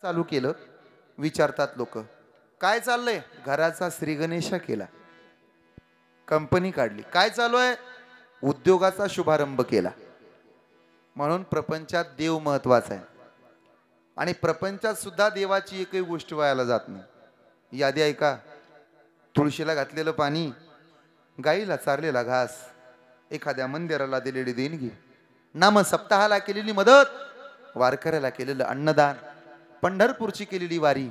चालू केलं. विचारतात लोक, काय चाललंय? घराचा श्री गणेशा केला, कंपनी काढली. काय चालू आहे? उद्योगाचा शुभारंभ केला. म्हणून प्रपंचात देव महत्वाचा आहे. आणि प्रपंचात सुद्धा देवाची एकही गोष्ट वायाला जात नाही. यादी ऐका. तुळशीला घातलेलं पाणी, गाईला चारलेला घास, एखाद्या मंदिराला दिलेली देणगी, नाम सप्ताहाला केलेली मदत, वारकऱ्याला केलेलं अन्नदान, पंढरपूरची केलेली वारी,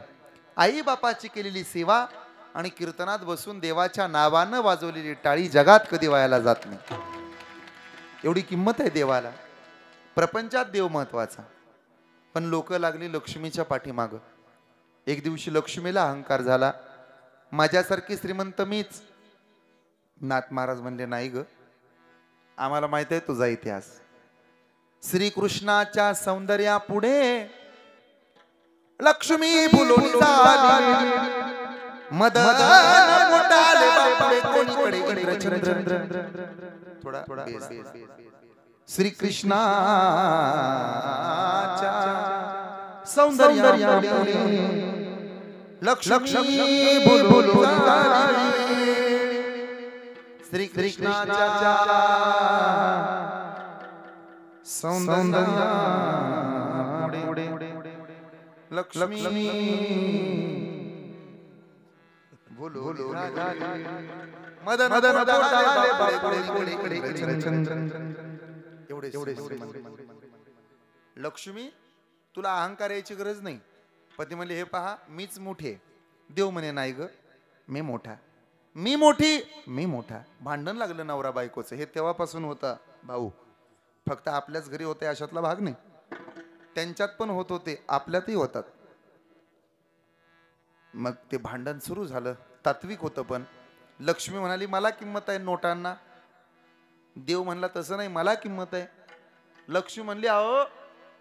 आई बापाची केलेली सेवा आणि कीर्तनात बसून देवाच्या नावानं वाजवलेली टाळी जगात कधी वायाला जात नाही. एवढी किंमत आहे देवाला. प्रपंचात देव महत्वाचा. पण लोक लागली लक्ष्मीच्या पाठीमाग. एक दिवशी लक्ष्मीला अहंकार झाला. माझ्यासारखी श्रीमंत मीच. नाथ महाराज म्हणले, नाही ग, आम्हाला माहित आहे तुझा इतिहास. श्रीकृष्णाच्या सौंदर्यापुढे लक्ष्मी फुलोनी झाली. मदन मोठाले बापले कोणीकडे इंद्रचंद्र. थोडा श्रीकृष्णाच्या सौंदर्यापुढे लक्ष्मी फुलोनी झाली. श्रीकृष्णाच्या सौंदर्यापुढे लक्ष्मी मदन लक्ष्मी, तुला अहंकार यायची गरज नाही. पती म्हणले, हे पहा, मीच मोठे. देव म्हणे, नाही ग, मी मोठा, मी मोठी, मी मोठा. भांडण लागलं नवरा बायकोचं. हे तेव्हापासून होतं भाऊ. फक्त आपल्याच घरी होते अशातला भाग नाही. त्यांच्यात पण होत होते, आपल्यातही होतात. मग ते भांडण सुरू झालं. तात्विक होतं. पण लक्ष्मी म्हणाली, मला किंमत आहे नोटांना. देव म्हणला, तसं नाही, मला किंमत आहे. लक्ष्मी म्हणली, अहो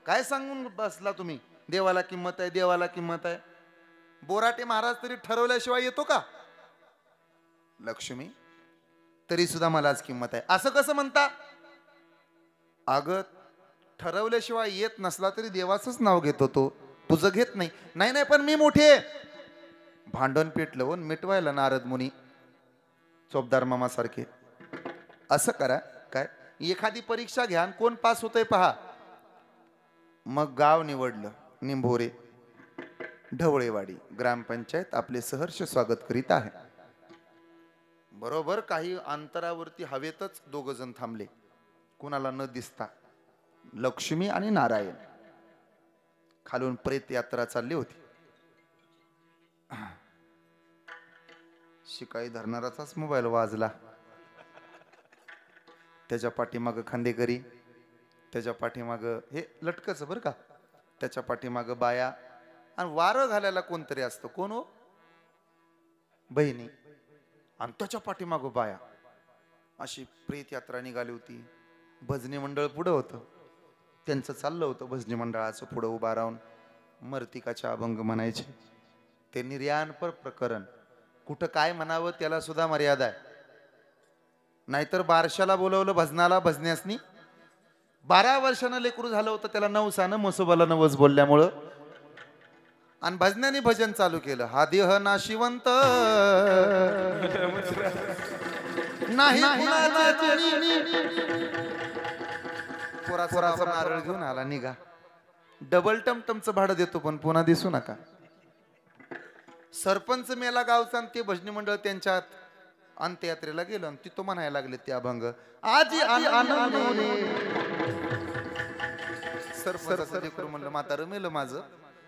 काय सांगून बसला तुम्ही, देवाला किंमत आहे, देवाला किंमत आहे. बोराटे महाराज तरी ठरवल्याशिवाय येतो का? लक्ष्मी, तरी सुद्धा मलाच किंमत आहे. असं कसं म्हणता? अगं, ठरवल्याशिवाय येत नसला तरी देवाचंच नाव घेतो तो, तुझं घेत नाही. नाही नाही, पण मी मोठे. भांडण पेटलं व मिटवायला नारद मुनी चोपदार मामा सारखे. असं करा, काय एखादी परीक्षा घ्या, कोण पास होतंय पहा. मग गाव निवडलं. निंभोरे ढवळेवाडी ग्रामपंचायत आपले सहर्ष स्वागत करीत आहे. बरोबर काही अंतरावरती हवेतच दोघ जण थांबले, कुणाला न दिसता. लक्ष्मी आणि नारायण. खालून प्रेत यात्रा चालली होती. शिकाई धरणाराचाच मोबाईल वाजला. त्याच्या पाठीमाग खांदेकरी, त्याच्या पाठीमाग हे लटकच बर का, त्याच्या पाठीमाग बाया, आणि वारं घालायला कोणतरी असतं. कोण हो? बहिणी. आणि त्याच्या पाठीमाग बाया. अशी प्रेत यात्रा निघाली होती. भजनी मंडळ पुढं होतं. त्यांचं चाललं होतं भजनी मंडळाचं. पुढं उभा राहून मर्तिकाच्या अभंग म्हणायचे. ते निर्याणपर प्रकरण. कुठं काय म्हणावं त्याला सुद्धा मर्यादा आहे. नाहीतर बारशाला बोलवलं भजनाला, भजन्यासनी 12 वर्षानं लेकरू झालं होतं, त्याला नवसानं मसोबाला नवस बोलल्यामुळं. आणि भजनाने भजन चालू केलं. हा देह नाशिवंत नाही, पोराचा नारळ घेऊन आला, निघा. डबल टमटमचं भाडं देतो, पण पुन्हा दिसू नका. सरपंच मेला गावचा, आणि ते भजनी मंडळ त्यांच्यात अंत्ययात्रेला गेलं, आणि तिथं म्हणायला लागले ते अभंग. आजी आनंद. सरपंच म्हणलं, म्हातारं मेलं माझं,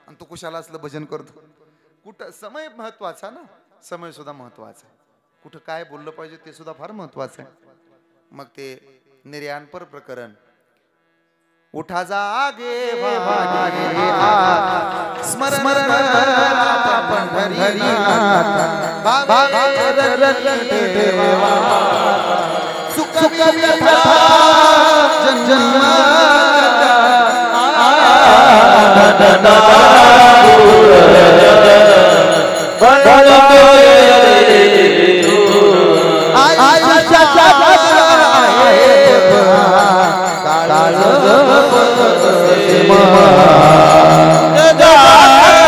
आणि तू कुशाला असलं भजन करतो. कुठं समय महत्वाचा ना, समय सुद्धा महत्वाचा. कुठं काय बोललं पाहिजे ते सुद्धा फार महत्वाचं आहे. मग ते निर्याणपर प्रकरण. उठा जागे स्मरण Jai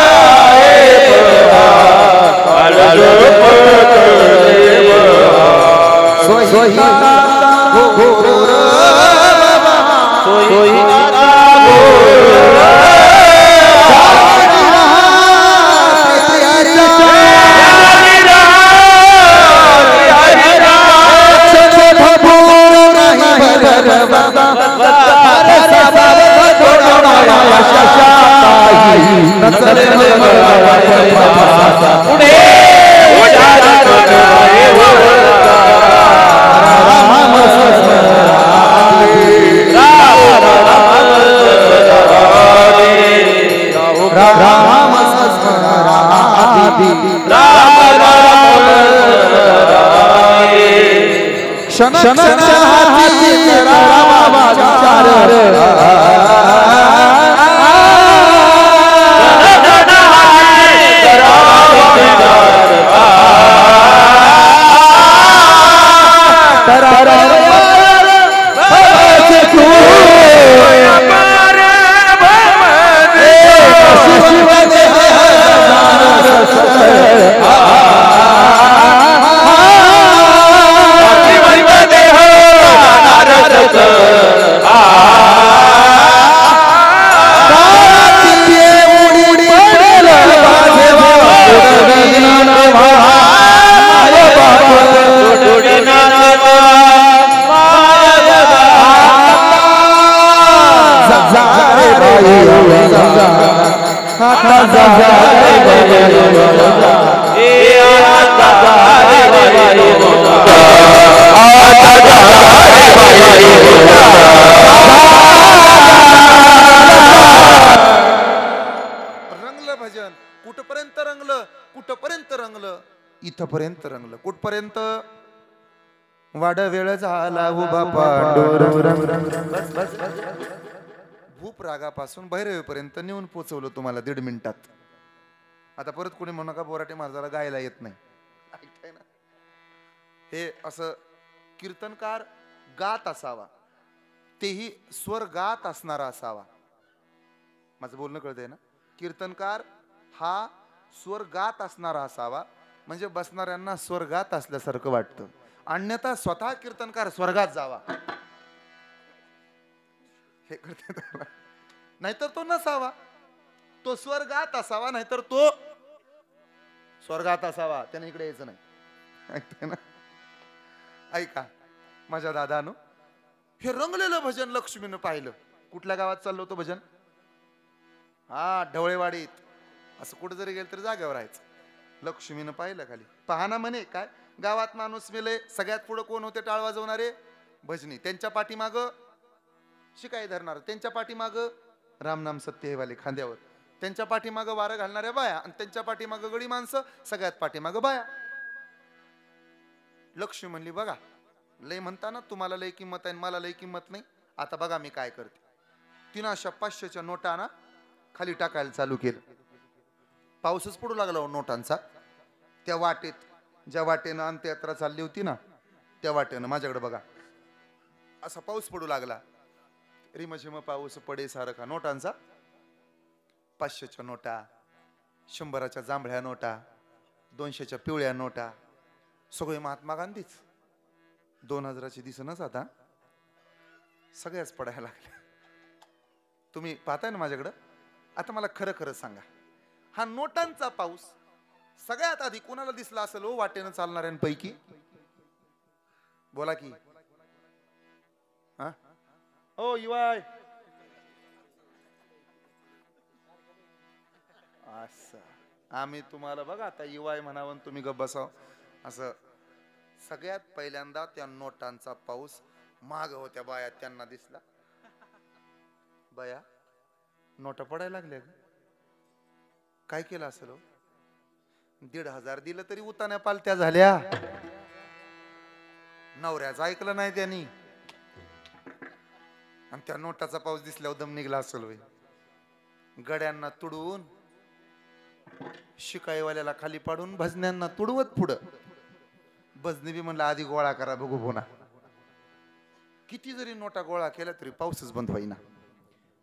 भजन कुठपर्यंत रंगलं, कुठपर्यंत रंगलं, इथपर्यंत रंगलं. कुठपर्यंत? वाड वेळ झाला उभा भूप रागापासून भैरवीपर्यंत नेऊन पोचवलं तुम्हाला 1.5 मिनिटात. आता परत कोणी म्हणू नका बोराटे महाराजाला गायला येत नाही. ऐकताय ना? हे असं कीर्तनकार गात असावा, तेही स्वर गात असणारा असावा. माझं बोलणं कळतंय ना? कीर्तनकार हा स्वर गात असणारा असावा, म्हणजे बसणाऱ्यांना स्वर्गात असल्यासारखं वाटतं. अन्यथा स्वतः कीर्तनकार स्वर्गात जावा हे करते. नाहीतर तो नसावा, तो स्वर्गात असावा, नाहीतर तो स्वर्गात असावा. त्याने इकडे यायचं नाही. ऐकते ना? ऐका माझ्या दादानो, हे रंगलेलं भजन लक्ष्मीनं पाहिलं. कुठल्या गावात चाललो होतं भजन? हा, ढवळेवाडीत. असं कुठं जरी गेलं तरी जागेवर राहायचं. लक्ष्मीनं पाहिलं खाली. पाहना म्हणे काय गावात माणूस मेले, सगळ्यात पुढे कोण होते टाळ वाजवणारे? भजनी. त्यांच्या पाठीमाग शिकाई धरणार, त्यांच्या पाठीमाग रामनाम सत्य हेवाले खांद्यावर, त्यांच्या पाठीमाग वारं घालणाऱ्या बाया, आणि त्यांच्या पाठीमाग गडी माणसं, सगळ्यात पाठीमाग बाया. लक्ष्मी म्हणली बघा, लय म्हणता ना तुम्हाला लय किंमत आहे, मला लय किंमत नाही. आता बघा मी काय करते. तिनं अशा 500च्या नोटा ना खाली टाकायला चालू केलं. पाऊसच पडू लागला हो नोटांचा. त्या वाटेत, ज्या वाटेनं अंत्ययात्रा चालली होती ना, त्या वाटेनं माझ्याकडे बघा असा पाऊस पडू लागला. रिमझिम पाऊस पडे सारखा नोटांचा. 500च्या नोटा, 100च्या जांभळ्या नोटा, 200च्या पिवळ्या नोटा, सगळे महात्मा गांधीच. 2000ची दिसनच आता सगळ्याच पडायला लागल्या. तुम्ही पाहताय ना माझ्याकडं. आता मला खरं खरं सांगा, हा नोटांचा पाऊस सगळ्यात आधी कोणाला दिसला असेल हो वाटेनं चालणाऱ्यांपैकी? बोला की. हा ओ युवाय, असं आम्ही तुम्हाला बघा आता युवाय म्हणावं तुम्ही गप्प बसाव. असं सगळ्यात पहिल्यांदा त्या नोटांचा पाऊस माग होत्या बाया त्यांना दिसला. बाया नोटा पडायला लागल्या. काय केलं असेल हो? 1,500 दिलं तरी उतान्या पालत्या झाल्या. नवऱ्याचं ऐकलं नाही त्यांनी, आणि त्या नोटाचा पाऊस दिसल्यावर दम निघला असेल होय. गड्यांना तुडवून, शिकाईवाल्याला खाली पाडून, भजन्यांना तुडवत पुढं. भजनी बी म्हणलं आधी गोळा करा बघू पुन्हा. किती जरी नोटा गोळा केल्या तरी पाऊसच बंद होईना.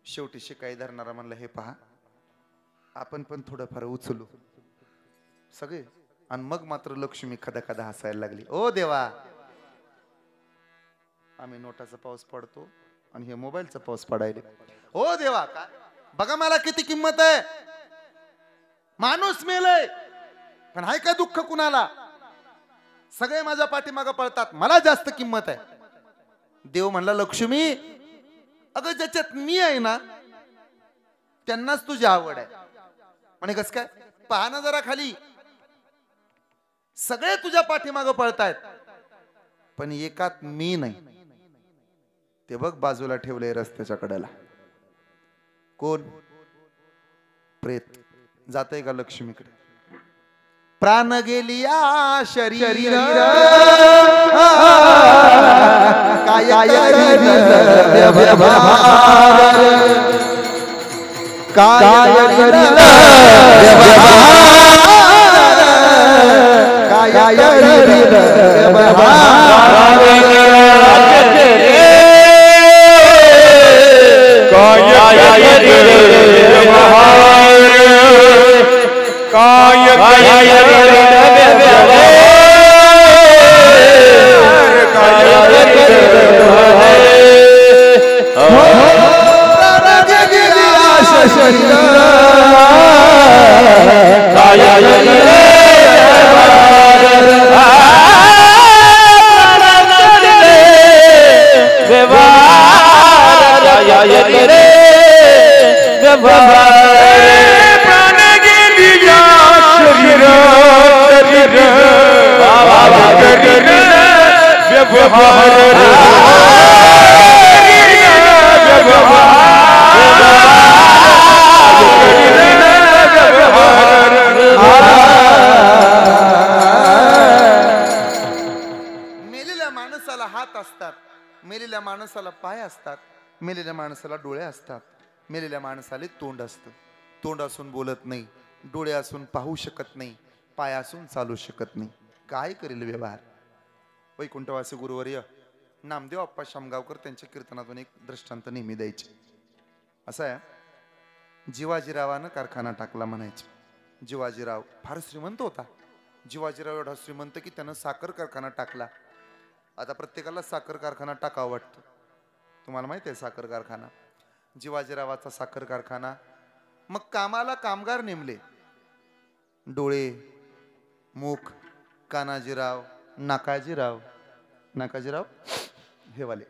शेवटी शिकाई धरणारा म्हणलं हे पहा, आपण पण थोडंफार उचलू सगळे. आणि मग मात्र लक्ष्मी खदा खदा हसायला लागली. ओ देवा, आम्ही नोटाचा पाऊस पडतो आणि हे मोबाईलचा पाऊस पडायले. हो देवा, काय बघा मला किती किंमत आहे. माणूस मेलय पण हाय का दुःख कुणाला. सगळे माझ्या पाठीमागं पळतात, मला जास्त किंमत आहे. देव म्हणला लक्ष्मी, अगं ज्याच्यात मी आहे ना त्यांनाच तुझी आवड आहे. म्हणे कस काय, पहा ना जरा खाली, सगळे तुझ्या पाठीमागं पळतायत पण एकात मी नाही. ते बघ बाजूला ठेवलंय रस्त्याच्या कडेला. कोण? प्रेत. जातय का लक्ष्मीकडे. प्राण गेलिया शरीर काय मेलेल्या माणसाला हात असतात, मेलेल्या माणसाला पाय असतात, मेलेल्या माणसाला डोळे असतात, मेलेल्या माणसाला तोंड असतं. तोंड असून बोलत नाही, डोळे असून पाहू शकत नाही, पाय असून चालू शकत नाही. काय करेल व्यवहार. वैकुंठवासी गुरुवर्य नामदेव अप्पा शामगावकर त्यांच्या कीर्तनातून एक दृष्टांत नेहमी द्यायचे. असं आहे, जिवाजीरावानं कारखाना टाकला म्हणायचे. जिवाजीराव फार श्रीमंत होता. जिवाजीराव एवढा श्रीमंत की त्यानं साखर कारखाना टाकला. आता प्रत्येकाला साखर कारखाना टाकावा वाटतो. तुम्हाला माहिती आहे साखर कारखाना, जिवाजीरावाचा साखर कारखाना. मग कामाला कामगार नेमले. डोळे, मुख, कानाजीराव, नाकाजीराव हे वाले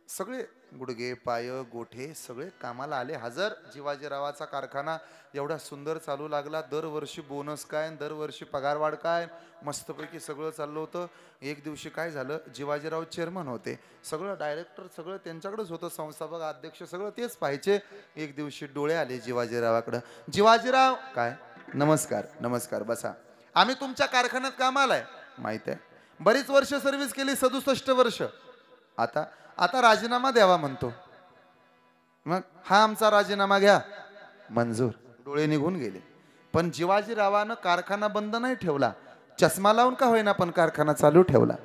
सगळे, गुडगे पाय गोठे सगळे कामाला आले हजर. जिवाजीरावाचा कारखाना एवढा सुंदर चालू लागला. दरवर्षी बोनस काय, दरवर्षी पगारवाढ काय, मस्तपैकी सगळं चाललं होतं. एक दिवशी काय झालं, जिवाजीराव चेअरमन होते, सगळं डायरेक्टर सगळं त्यांच्याकडेच होतं, संस्थापक अध्यक्ष सगळं तेच पाहिजे. एक दिवशी डोळे आले जिवाजीरावाकडं. जिवाजीराव, काय, नमस्कार नमस्कार, बसा. आम्ही तुमच्या कारखान्यात कामाला आहे. माहित आहे, बरीच वर्ष सर्व्हिस केली, 67 वर्ष. आता राजीनामा द्यावा म्हणतो. मग हा आमचा राजीनामा घ्या. मंजूर. डोळे निघून गेले. पण जिवाजीरावानं कारखाना बंद नाही ठेवला, चष्मा लावून का होईना पण कारखाना चालू ठेवला.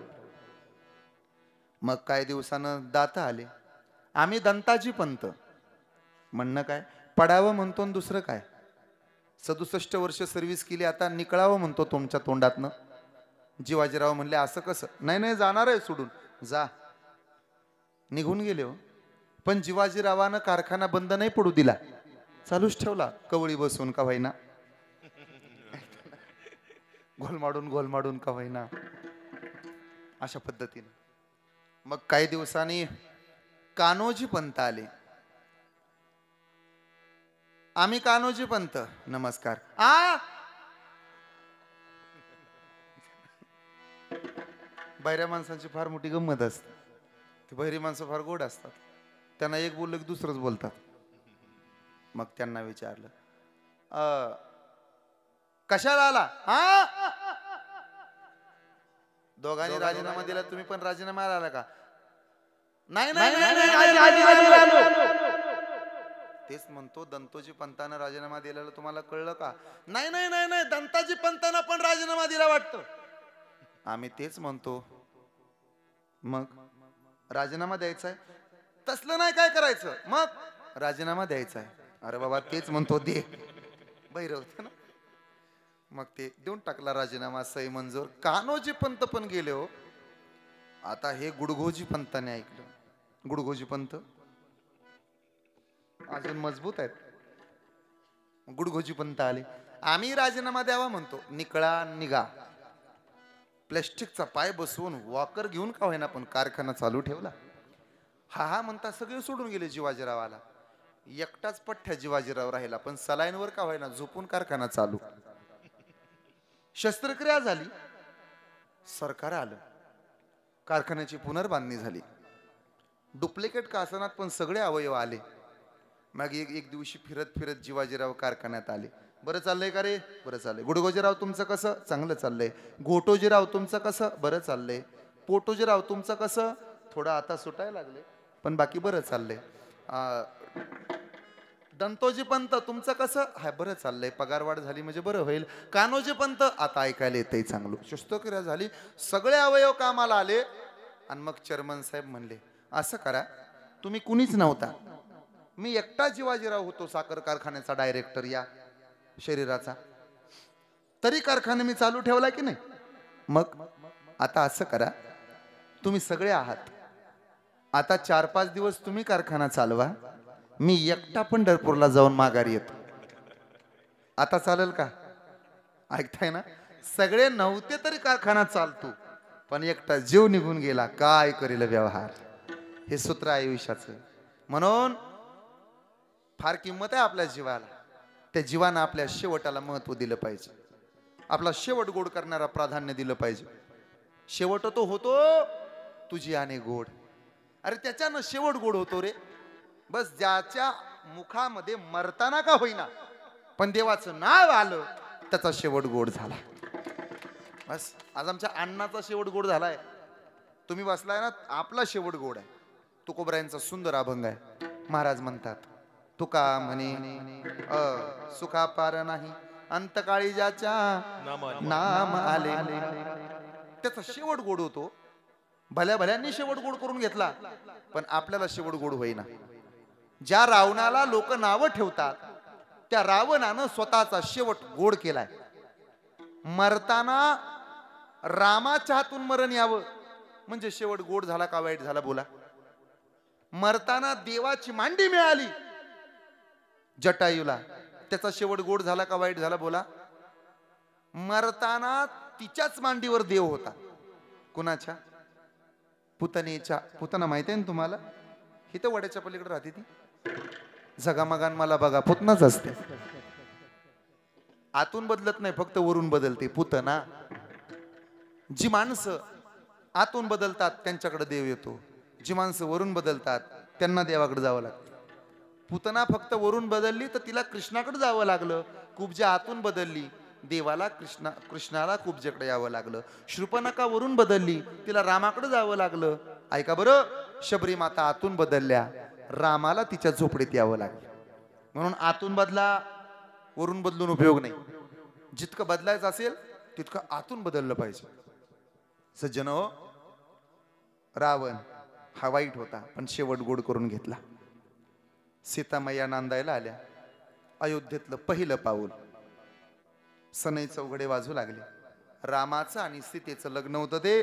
मग काही दिवसानं दाता आले. आम्ही दंताजी पंत. म्हणणं काय, पडावं म्हणतो न दुसरं काय. 67 वर्ष सर्व्हिस केली, आता निकळावं म्हणतो तुमच्या तोंडातनं. जिवाजीराव म्हणले असं कसं. नाही नाही, जाणार आहे सोडून. जा. निघून गेले हो. पण जिवाजीरावानं कारखाना बंद नाही पडू दिला, चालूच ठेवला. कवळी बसून का होईना, घोलमाडून का होईना, अशा पद्धतीने. मग काही दिवसांनी कान्होजी पंत आले. आम्ही कान्होजी पंत. नमस्कार. बहिऱ्या माणसांची फार मोठी गंमत असते. ती बहिरी माणसं फार गोड असतात. त्यांना एक बोललं की दुसरंच बोलतात. मग त्यांना विचारलं, कशाला आला. दोघांनी राजीनामा दिला, तुम्ही पण राजीनामा आला का. नाही नाही, तेच म्हणतो, दंतोजी पंतानं राजीनामा दिलेला तुम्हाला कळलं का. नाही नाही नाही नाही, दंताजी पंतानं पण राजीनामा दिला वाटतं. आम्ही तेच म्हणतो. मग राजीनामा द्यायचा आहे. तसलं नाही, काय करायचं. मग राजीनामा द्यायचा आहे. अरे बाबा तेच म्हणतो, दे. बहिर होते ना. मग ते देऊन टाकला राजीनामा, सही मंजूर. कान्होजी पंत पण गेले हो. आता हे गुडघोजी पंताने ऐकलं. गुडघोजी पंत अजून मजबूत आहेत. गुडघोजी पंत आले. आम्ही राजीनामा द्यावा म्हणतो. निकळा निघा. प्लॅस्टिकचा पाय बसवून वॉकर घेऊन का होईना पण कारखाना चालू ठेवला. हा हा म्हणता सगळे सोडून गेले जीवाजीरावाला. एकटाच पठ्ठ्या जीवाजीराव राहिला, पण सलाईनवर का होईना झोपून कारखाना चालू. शस्त्रक्रिया झाली, सरकार आलं, कारखान्याची पुनर्बांधणी झाली. डुप्लिकेट का असनात पण सगळे अवयव आले. मग एक दिवशी फिरत फिरत जीवाजीराव कारखान्यात आले. बरं चाललंय का रे? बरं चाललंय. गुडगोजीराव तुमचं कसं? चांगलं चाललंय. घोटोजीराव तुमचं कसं? बरं चाललंय. पोटोजीराव तुमचं कसं? थोडं आता सुटायला लागले, पण बाकी बरं चाललंय. दंतोजी पंत तुमचं कसं? हाय बरं चाललंय. पगारवाढ झाली म्हणजे बरं होईल. कान्होजी पंत आता ऐकायला येतंय चांगलं. शस्त्रक्रिया झाली, सगळे अवयव कामाला आले. आणि मग चेअरमन साहेब म्हणले, असं करा, तुम्ही कुणीच नव्हता, मी एकटा जीवाजीराव होतो साखर कारखान्याचा डायरेक्टर या शरीराचा, तरी कारखाना मी चालू ठेवला की नाही. मग आता असं करा, तुम्ही सगळे आहात, आता 4-5 दिवस तुम्ही कारखाना चालवा, मी एकटा पंढरपूरला जाऊन माघारी येतो. आता चालेल का? ऐकताय ना? सगळे नव्हते तरी कारखाना चालतो, पण एकटा जीव निघून गेला, काय करेल व्यवहार. हे सूत्र आहे आयुष्याचं. म्हणून फार किंमत आहे आपल्या जीवाला. त्या जीवानं आपल्या शेवटाला महत्व दिलं पाहिजे. आपला शेवट गोड करणारा प्राधान्य दिलं पाहिजे. शेवट तो होतो तुझी आणि गोड. अरे त्याच्यानं शेवट गोड होतो रे. बस ज्याच्या मुखामध्ये मरताना का होईना पण देवाचं नाव आलं, त्याचा शेवट गोड झाला. बस आज आमच्या अण्णाचा शेवट गोड झालाय. तुम्ही बसलाय ना, आपला शेवट गोड आहे. तुकोबरायांचा सुंदर अभंग आहे. महाराज म्हणतात, तुका म्हणे सुखा पार नाही, अंतकाळी ज्याच्या नाम आले. त्याचा शेवट गोड होतो. भल्या भल्यांनी शेवट गोड करून घेतला, पण आपल्याला शेवट गोड होईना. ज्या रावणाला लोक नाव ठेवतात, त्या रावणानं स्वतःचा शेवट गोड केलाय. मरताना रामाच्या हातून मरण यावं म्हणजे शेवट गोड झाला का वाईट झाला? बोला. मरताना देवाची मांडी मिळाली जटायूला, त्याचा शेवट गोड झाला का वाईट झाला? बोला. मरताना तिच्याच मांडीवर देव होता. कुणाच्या? पुतनेच्या. पुतना माहिती आहे ना तुम्हाला? ही तर वड्याच्या पलीकडे राहते ती. जगामगान मला बघा, पुतनाच असते. आतून बदलत नाही, फक्त वरून बदलते. पुतना. जी माणसं आतून बदलतात त्यांच्याकडे देव येतो. जी माणसं वरून बदलतात त्यांना देवाकडे जावं लागतं. पुतना फक्त वरून बदलली तर तिला कृष्णाकडे जावं लागलं. कुब्जा आतून बदलली, देवाला कृष्णाला कुब्जेकडे यावं लागलं. शृपणखा वरून बदलली, तिला रामाकडे जावं लागलं. ऐका बरं, शबरी माता आतून बदलल्या, रामाला तिच्या झोपडीत यावं लागलं. म्हणून आतून बदला, वरून बदलून उपयोग नाही. जितकं बदलायचं असेल तितकं आतून बदललं पाहिजे. सज्जन हो, रावण हा वाईट होता, पण शेवट गोड करून घेतला. सीतामैया नांदायला आल्या. अयोध्येतलं पहिलं पाऊल. सनई चौघडे वाजू लागले. रामाचं आणि सीतेचं लग्न होतं. ते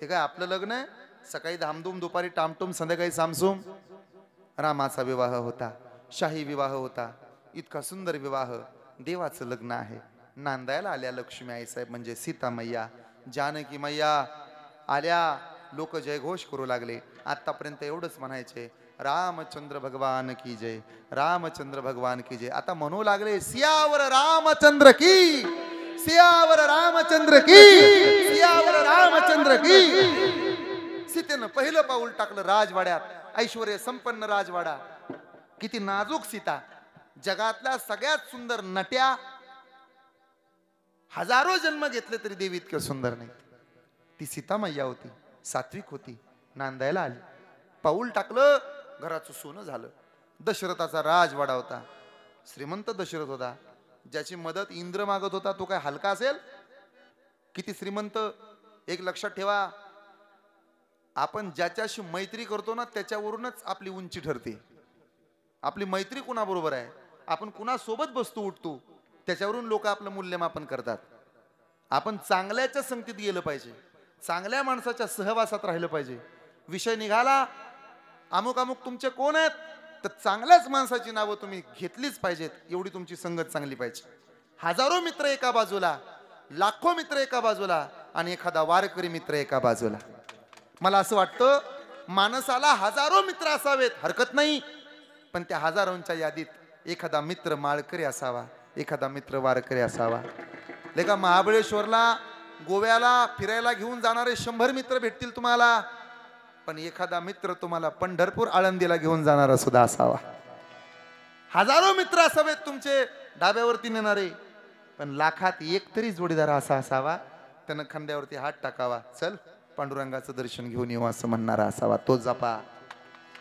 काय आपलं लग्न आहे? सकाळी धामधूम, दुपारी टामटूम, संध्याकाळी सामसूम. रामाचा विवाह होता, शाही विवाह होता. इतका सुंदर विवाह. देवाचं लग्न आहे. नांदायला आल्या लक्ष्मी आई साहेब म्हणजे सीतामैया. जानकी मैया आल्या. लोक जयघोष करू लागले. आतापर्यंत एवढंच म्हणायचे, रामचंद्र भगवान की जय, रामचंद्र भगवान की जय. आता म्हणू लागले, सियावर रामचंद्र की, सियावर रामचंद्र की, सियावर रामचंद्र की. सीतेनं पहिलं पाऊल टाकलं राजवाड्यात. ऐश्वर्य संपन्न राजवाडा. किती नाजूक सीता. जगातल्या सगळ्यात सुंदर नट्या हजारो जन्म घेतले तरी देवी इतकं सुंदर नाही. ती सीतामैया होती, सात्विक होती. नांदायला आली, पाऊल टाकलं, घराचं सोनं झालं. दशरथाचा राजवाडा होता. श्रीमंत दशरथ होता. ज्याची मदत इंद्र मागत होता तो काय हलका असेल? किती श्रीमंत. एक लक्षात ठेवा, आपण ज्याच्याशी मैत्री करतो ना त्याच्यावरूनच आपली उंची ठरते. आपली मैत्री कुणाबरोबर आहे, आपण कुणासोबत बसतो उठतो, त्याच्यावरून लोक आपलं मूल्यमापन करतात. आपण चांगल्याच्या संगतीत गेलं पाहिजे. चांगल्या माणसाच्या सहवासात राहिलं पाहिजे. विषय निघाला अमुक अमुक तुमचे कोण आहेत, तर चांगल्याच माणसाची नावं तुम्ही घेतलीच पाहिजेत. एवढी तुमची संगत चांगली पाहिजे. हजारो मित्र एका बाजूला, लाखो मित्र एका बाजूला आणि एखादा वारकरी मित्र एका बाजूला. मला असं वाटतं माणसाला हजारो मित्र असावेत, हरकत नाही, पण त्या हजारोंच्या यादीत एखादा मित्र माळकरी असावा, एखादा मित्र वारकरी असावा. लेका महाबळेश्वरला गोव्याला फिरायला घेऊन जाणारे 100 मित्र भेटतील तुम्हाला, पण एखादा मित्र तुम्हाला पंढरपूर आळंदीला घेऊन जाणारा सुद्धा असावा. हजारो मित्र असावेत तुमचे डाब्यावरती नेणारे, पण लाखात एक तरी जोडीदार असा असावा त्यानं खांद्यावरती हात टाकावा, चल पांडुरंगाचं दर्शन घेऊन येऊ असं म्हणणारा असावा. तो जपा.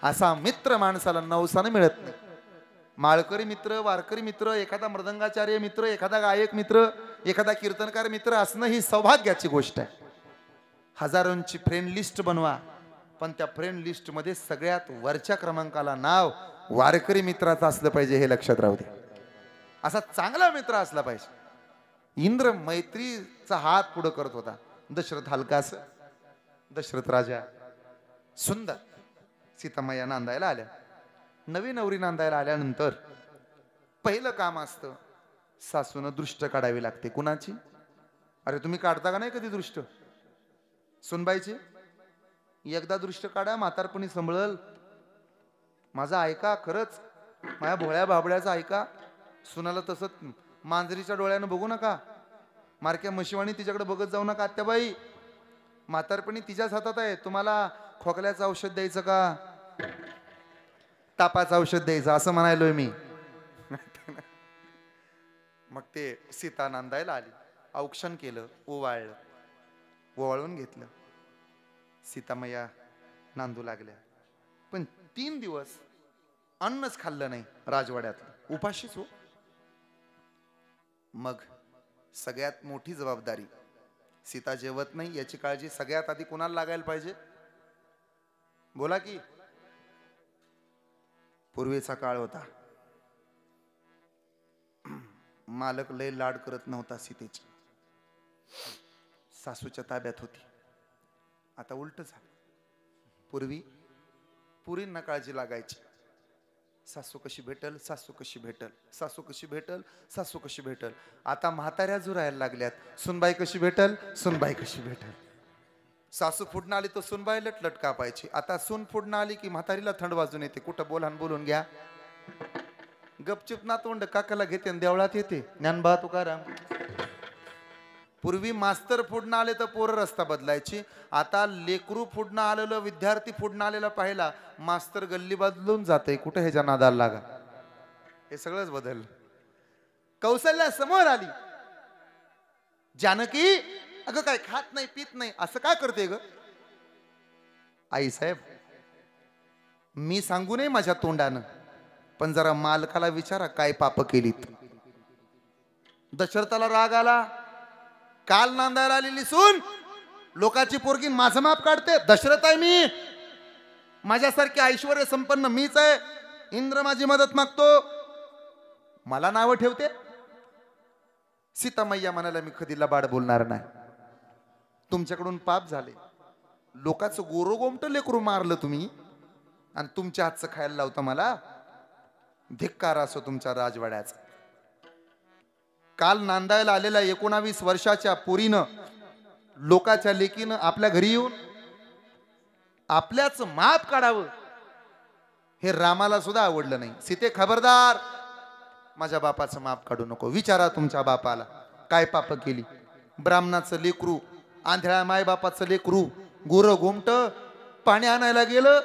असा मित्र माणसाला नवसानं मिळत नाही. माळकरी मित्र, वारकरी मित्र, एखादा मृदंगाचार्य मित्र, एखादा गायक मित्र, एखादा कीर्तनकार मित्र असणं ही सौभाग्याची गोष्ट आहे. हजारोंची फ्रेंड लिस्ट बनवा, पण त्या फ्रेंड लिस्ट मध्ये सगळ्यात वरच्या क्रमांकाला नाव वारकरी मित्राचं असलं पाहिजे, हे लक्षात राहू दे. असा चांगला मित्र असला पाहिजे. इंद्र मैत्रीचा हात पुढे करत होता. दशरथ हलकास, दशरथ राजा सुंदर. सीतामाया नांदायला आल्या. नवी नवरी नांदायला आल्यानंतर पहिलं काम असतं सासून दृष्ट काढावी लागते. कुणाची? अरे तुम्ही काढता का नाही कधी दृष्ट? सुनबाईची. एकदा दृष्ट काढा, म्हातारपणी संभळल. माझा ऐका, खरंच माझ्या भोळ्या बाबड्याचा ऐका. सुनाला तसं मांजरीच्या डोळ्यानं बघू नका, मारक्या म्हशीवाणी तिच्याकडे बघत जाऊ नका. आत्याबाई म्हातारपणी तिच्याच हातात आहे. तुम्हाला खोकल्याचं औषध द्यायचं का तापाचं औषध द्यायचं असं म्हणायलोय मी. मग ते सीता नांदायला आली. औक्षण केलं, ओवाळलं, ओवाळून घेतलं. सीतामया नांदू लागल्या. पण 3 दिवस अन्नच खाल्लं नाही राजवाड्यात, उपाशीच हो. मग सगळ्यात मोठी जबाबदारी, सीता जेवत नाही याची काळजी सगळ्यात आधी कोणाला लागायला पाहिजे? बोला की. पूर्वीचा काळ होता, मालक लय लाड करत नव्हता सीतेची, सासूच्या ताब्यात होती. आता उलट झालं. पूर्वी पुरींना काळजी लागायची. सासू कशी भेटल, सासू कशी भेटल, सासू कशी भेटल, सासू कशी भेटल. आता म्हाताऱ्या जुरायला लागल्यात, सुनबाई कशी भेटल, सुनबाई कशी भेटल. सासू फुडणं आली तर सुनबाई लटलट कापायची. आता सून फुडणं आली की म्हातारीला थंड वाजून येते. कुठं बोलून घ्या. गपचूप नातवंड काकाला घेते आणि देवळात येते. ज्ञानबा तुकाराम. पूर्वी मास्तर फुडणं आले तर पोरं रस्ता बदलायची. आता लेकरू फुडणं आलेलं, विद्यार्थी फुडणं आलेला पाहिला, मास्तर गल्ली बदलून जाते. कुठं ह्याच्या नादाला लागा. हे सगळंच बदललं. कौशल्या समोर आली. जानकी, अगं काय खात नाही पित नाही असं काय करते ग? आई साहेब, मी सांगू नये माझ्या तोंडानं, पण जरा मालकाला विचारा काय पाप केलीत. दशरथाला राग आला. काल नांदायला आलेली सून लोकाची पोरगी माझं माप काढते. दशरथ आहे मी, माझ्यासारखी ऐश्वर्य संपन्न मीच आहे. इंद्र माझी मदत मागतो, मला नाव ठेवते. सीतामय्या म्हणाला मी कधी लबाड बोलणार नाही. तुमच्याकडून पाप झाले. लोकांचं गोरोगोमट लेकरू मारलं तुम्ही आणि तुमच्या हातचं खायला लावतं मला. धिक्कार असो तुमच्या राजवाड्याचा. काल नांदायला आलेल्या 19 वर्षाच्या पोरीनं, लोकाच्या लेकीनं आपल्या घरी येऊन आपल्याच माप काढावं हे रामाला सुद्धा आवडलं नाही. सीते खबरदार, माझ्या बापाचं माप काढू नको. विचारा तुमच्या बापाला काय पाप केली. ब्राह्मणाचं लेकरू, आंधळ्या माय बापाचं लेकरू, गोर गोमट पाणी आणायला गेलं,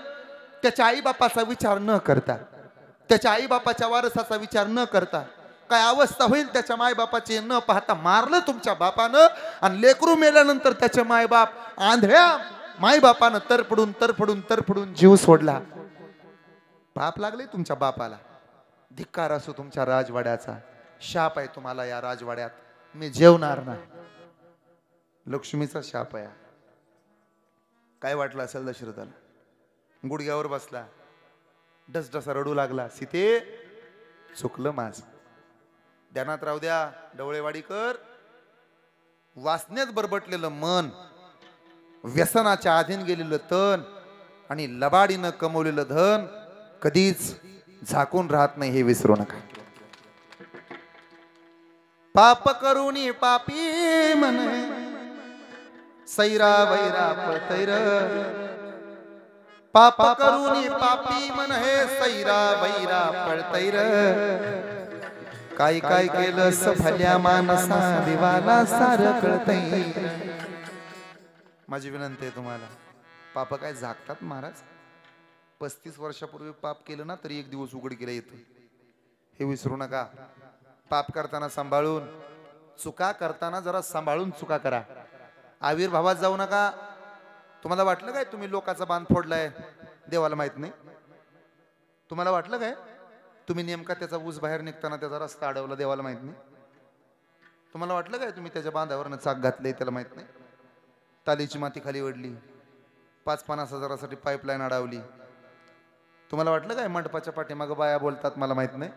त्याच्या आई बापाचा विचार न करता, त्याच्या आई बापाच्या वारसाचा विचार न करता, काय अवस्था होईल त्याच्या मायबापाची न पाहता मारलं तुमच्या बापानं. आणि लेकरू मेल्यानंतर त्याचे मायबाप आंधळ्या मायबापानं तरफडून तरफडून तरफडून जीव सोडला. पाप लागले तुमच्या बापाला. धिक्कार असो तुमच्या राजवाड्याचा. शाप आहे तुम्हाला या राजवाड्यात. मी जेवणार नाही. लक्ष्मीचा शाप आहे. काय वाटलं असेल दशरथाला? गुडघ्यावर बसला, डसडसा रडू लागला. सीते, चुकलं माझ, ध्यानात राहू द्या. डवळेवाडी कर. वासनेत बरबटलेलं मन व्यसनाच्या अधीन गेलेलं तन आणि लबाडीनं कमवलेलं धन कधीच झाकून राहत नाही, हे विसरू नका. पाप करूनी पापी म्हणे सैरा वैरा पळतैर. पाप करूनी पापी म्हणे सैरा वैरा पळतैर. काय काय केलं सफल्या मानसा देवाला सार कळतैर. माझी विनंती आहे तुम्हाला, पाप काय झाकतात महाराज? 35 वर्षापूर्वी पाप केलं ना तरी एक दिवस उघडकीला येतं, हे विसरू नका. पाप करताना सांभाळून, चुका करताना जरा सांभाळून चुका करा. आविर्भावात जाऊ नका. तुम्हाला वाटलं काय तुम्ही लोकांचा बांध फोडलाय देवाला माहित नाही? तुम्हाला वाटलं काय तुम्ही नेमका त्याचा ऊस बाहेर निघताना त्याचा रस्ता अडवला देवाला माहित नाही? तुम्हाला वाटलं काय तुम्ही त्याच्या बांधावरनं चाक घातले त्याला माहित नाही? तालीची माती खाली ओढली, 5-50 हजारासाठी पाईपलाईन अडवली. तुम्हाला वाटलं काय मंडपाच्या पाठीमागं बाया बोलतात मला माहित नाही?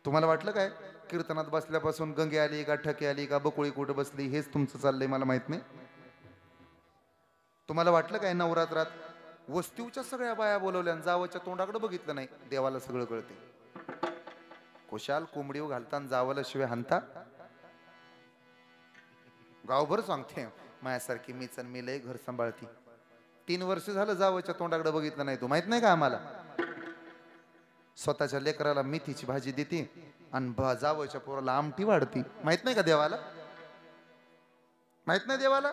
तुम्हाला वाटलं काय कीर्तनात बसल्यापासून गंगे आली का ठके आली का बकुळी कुठं बसली हेच तुमचं चाललंय मला माहित नाही? तुम्हाला वाटलं काय नवरात्रात वस्तीवच्या सगळ्या बाया बोलवल्या जावच्या तोंडाकडे बघितलं नाही देवाला सगळं कळते? कुशाल कोंबडी घालताना जावाला शिवाय हानता? गावभर सांगते माझ्यासारखी मीच आणि मी लय घर सांभाळती. 3 वर्ष झालं जावच्या तोंडाकडे बघितलं नाही. तू माहित नाही का आम्हाला? स्वतःच्या लेकराला मेथीची भाजी देते आणि जावच्या पोराला आमटी वाढती. माहित नाही का देवाला? माहित नाही देवाला?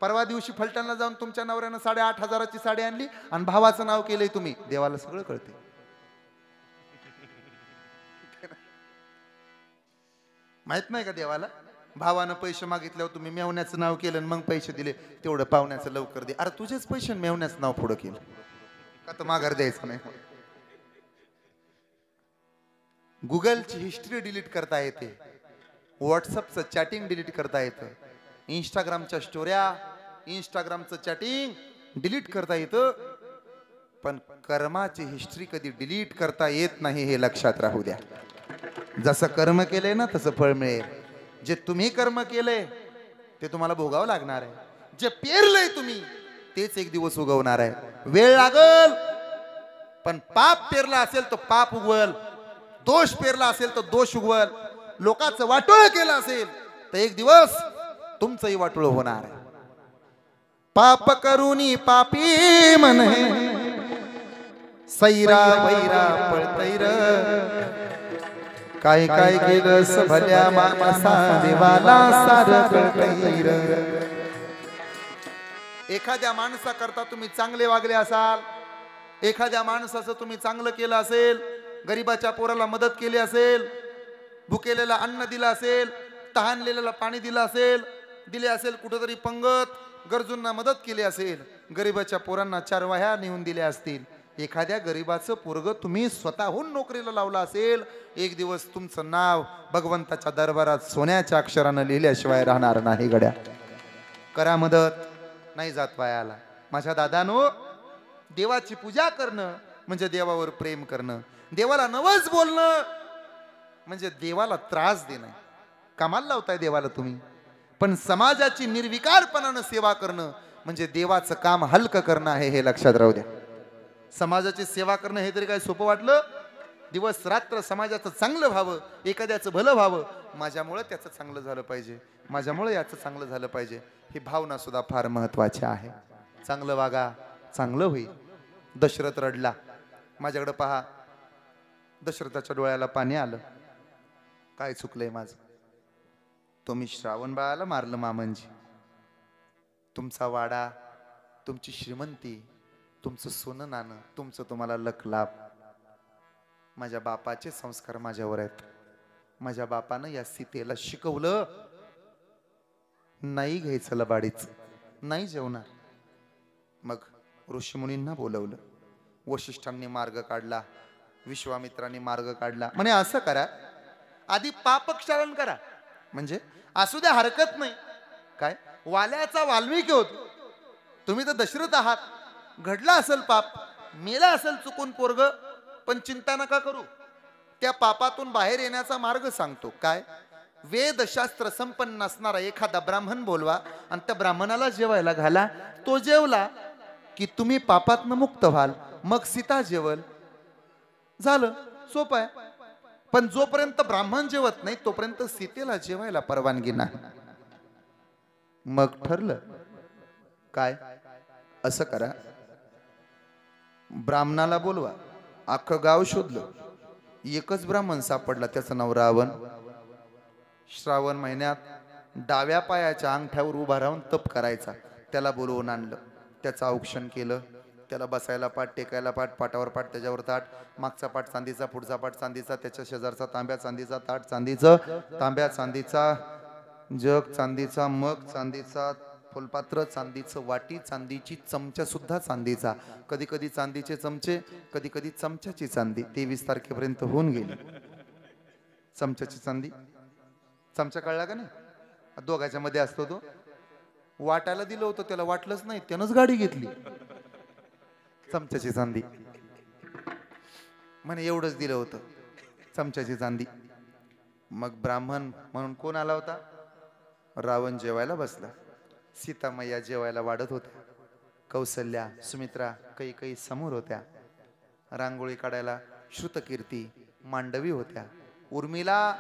परवा दिवशी फलटणला जाऊन तुमच्या नवऱ्यानं 8,500ची साडी आणली आणि भावाचं नाव केलंय तुम्ही. देवाला सगळं कळते. माहित नाही का देवाला? भावानं पैसे मागितल्यावर तुम्ही मेवण्याचं नाव केलं मग पैसे दिले. तेवढं पाहुण्याचं लवकर दे. अरे तुझेच पैसे मेवण्याचं नाव पुढं केलं का? तर माघार द्यायचं नाही. गुगलची हिस्ट्री डिलीट करता येते, व्हॉट्सअपचं चॅटिंग डिलीट करता येतं, इंस्टाग्रामच्या स्टोऱ्या, इंस्टाग्रामचं चॅटिंग डिलीट करता येतं, पण कर्माची हिस्ट्री कधी डिलीट करता येत नाही, हे लक्षात राहू द्या. जसं कर्म केलंय ना तसं फळ मिळेल. जे तुम्ही कर्म केलंय ते तुम्हाला भोगावं लागणार आहे. जे पेरलंय तुम्ही तेच एक दिवस उगवणार आहे. वेळ लागल, पण पाप पेरला असेल तर पाप उगवल, दोष पेरला असेल तर दोष उगवल, लोकांचं वाटोळ केलं असेल तर एक दिवस तुमचंही वाटोळ होणार आहे. पाप करूनी पापी म्हणे सैरा वैरा पळतैर. काय काय केलं सभल्या मानसा देवाला सार कळतैर. एखाद्या माणसाकरता तुम्ही चांगले वागले असाल, एखाद्या माणसाचं तुम्ही चांगलं केलं असेल, गरीबाच्या पोराला मदत केली असेल, भुकेलेला अन्न दिलं असेल, तहानलेल्याला पाणी दिलं असेल, दिले असेल कुठेतरी पंगत, गरजूंना मदत केली असेल, गरीबाच्या पोरांना 4 वह्या नेऊन दिल्या असतील, एखाद्या गरीबाचं पोरग तुम्ही स्वतःहून नोकरीला लावला असेल, एक दिवस तुमचं नाव भगवंताच्या दरबारात सोन्याच्या अक्षरानं लिहिल्याशिवाय राहणार नाही. गड्या करा मदत, नाही जात वायाला. माझ्या दादानो, देवाची पूजा करणं म्हणजे देवावर प्रेम करणं, देवाला नवस बोलणं म्हणजे देवाला त्रास देणं. कामाला लावताय देवाला तुम्ही, पण समाजाची निर्विकारपणानं सेवा करणं म्हणजे देवाचं काम हलकं करणं आहे, हे लक्षात राहू द्या. समाजाची सेवा करणं हे तरी काय सोपं वाटलं? दिवस रात्र समाजाचं चांगलं व्हावं, एखाद्याचं भलं व्हावं, माझ्यामुळे त्याचं चांगलं झालं पाहिजे, माझ्यामुळे याचं चांगलं झालं पाहिजे, ही भावना सुद्धा फार महत्वाची आहे. चांगलं वागा, चांगलं होईल. दशरथ रडला. माझ्याकडे पहा, दशरथाच्या डोळ्याला पाणी आलं. काय चुकलंय माझं? तुम्ही श्रावण बाळाला मारलं मामंजी. तुमचा वाडा, तुमची श्रीमंती, तुमचं सोनं नाणं, तुमचं तुम्हाला लख लाभ. माझ्या बापाचे संस्कार माझ्यावर आहेत. माझ्या बापानं या सीतेला शिकवलं, नाही घ्यायचं लबाडीच, नाही जेवणार. मग ऋषीमुनींना बोलवलं, वशिष्ठांनी मार्ग काढला, विश्वामित्रांनी मार्ग काढला. म्हणे असं करा, आधी पापक्षालन करा, म्हणजे असू द्या हरकत नाही. काय वाल्याचा वाल्मिकी होतो, तुम्ही तर दशरथ आहात. घडला असेल पाप, मेला असेल चुकून पोरग, पण चिंता नका करू, त्या पापातून बाहेर येण्याचा मार्ग सांगतो. काय वेदशास्त्र संपन्न असणारा एखादा ब्राह्मण बोलवा आणि त्या ब्राह्मणाला जेवायला घाला. तो जेवला की तुम्ही पापातनं मुक्त व्हाल. मग सीता जेवल, झालं, सोपं आहे. पण जोपर्यंत ब्राह्मण जेवत नाही तोपर्यंत सीतेला जेवायला परवानगी नाही. मग ठरलं काय, असं करा, ब्राह्मणाला बोलवा. अख्खं गाव शोधलं, एकच ब्राह्मण सापडला, त्याचं नाव रावण. श्रावण महिन्यात डाव्या पायाच्या अंगठ्यावर उभा राहून तप करायचा. त्याला बोलवून आणलं, त्याचं औक्षण केलं. त्याला बसायला पाठ, टेकायला पाठ, पाटावर पाठ, त्याच्यावर ताट, मागचा पाठ चांदीचा, पुढचा पाठ चांदीचा, त्याच्या शेजारचा तांब्या चांदीचा, ताट चांदीचं, तांब्या चांदीचा, जग चांदीचा, मग चांदीचा, फुलपात्र चांदीचं, वाटी चांदीची, चमचा सुद्धा चांदीचा. कधी कधी चांदीचे चमचे, कधी कधी चमच्याची चांदी. 23 तारखेपर्यंत होऊन गेली. चमच्याची चांदी, चमचा कळला का नाही, दोघांच्या मध्ये असतो तो. वाटायला दिलं होतं, त्याला वाटलंच नाही, त्यानंच गाडी घेतली. चमच्याची चांदी म्हणे, एवढंच दिलं होतं, चमच्याची चांदी. मग ब्राह्मण म्हणून कोण आला होता? रावण जेवायला बसला. सीता मैया जेवायला वाढत होत्या. कौसल्या, सुमित्रा, कैकेयी समोर होत्या. रांगोळी काढायला श्रुतकीर्ती, मांडवी होत्या. उर्मिला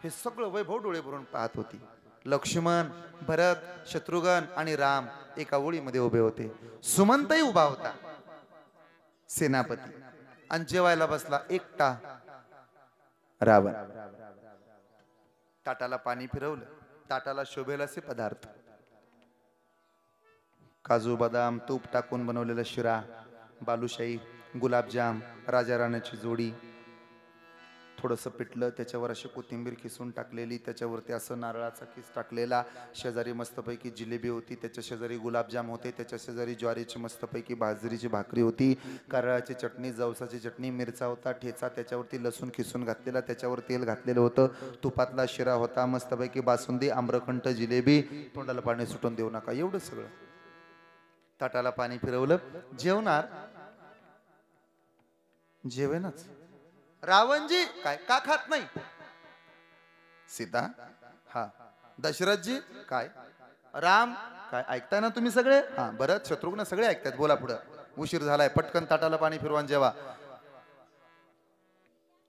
हे सगळं वैभव डोळे भरून पाहत होती. लक्ष्मण, भरत, शत्रुघ्न आणि राम एका ओळीमध्ये उभे होते. सुमंतही उभा होता, सेनापती. आणि जेवायला बसला एकटा रावण. ताटाला पाणी फिरवलं, ताटाला शोभेल असे पदार्थ, काजू बदाम तूप टाकून बनवलेला शिरा, बालुशाही, गुलाबजाम, राजा राण्याची जोडी, थोडंसं पिठलं, त्याच्यावर अशी कोथिंबीर किसून टाकलेली, त्याच्यावरती असं नारळाचा किस टाकलेला, शेजारी मस्तपैकी जिलेबी होती, त्याच्या शेजारी गुलाबजाम होते, त्याच्या शेजारी ज्वारीची मस्तपैकी बाजरीची भाकरी होती, कारळाची चटणी, जवसाची चटणी, मिरचा होता, ठेचा, त्याच्यावरती लसूण किसून घातलेला, त्याच्यावर तेल घातलेलं होतं, तुपातला शिरा होता, मस्तपैकी बासुंदी, आम्रखंड, जिलेबी. तोंडाला पाणी सुटून देऊ नका, एवढं सगळं. ताटाला पाणी फिरवलं, जेवणार, जेवेनच. रावणजी काय का खात नाही? सीता हा. दशरथजी काय? राम काय? ऐकताय ना तुम्ही सगळे? हा. भरत, शत्रुघ्न सगळे ऐकतायत, बोला पुढं. उशीर झालाय, पटकन ताटाला पाणी फिरवा जेवा.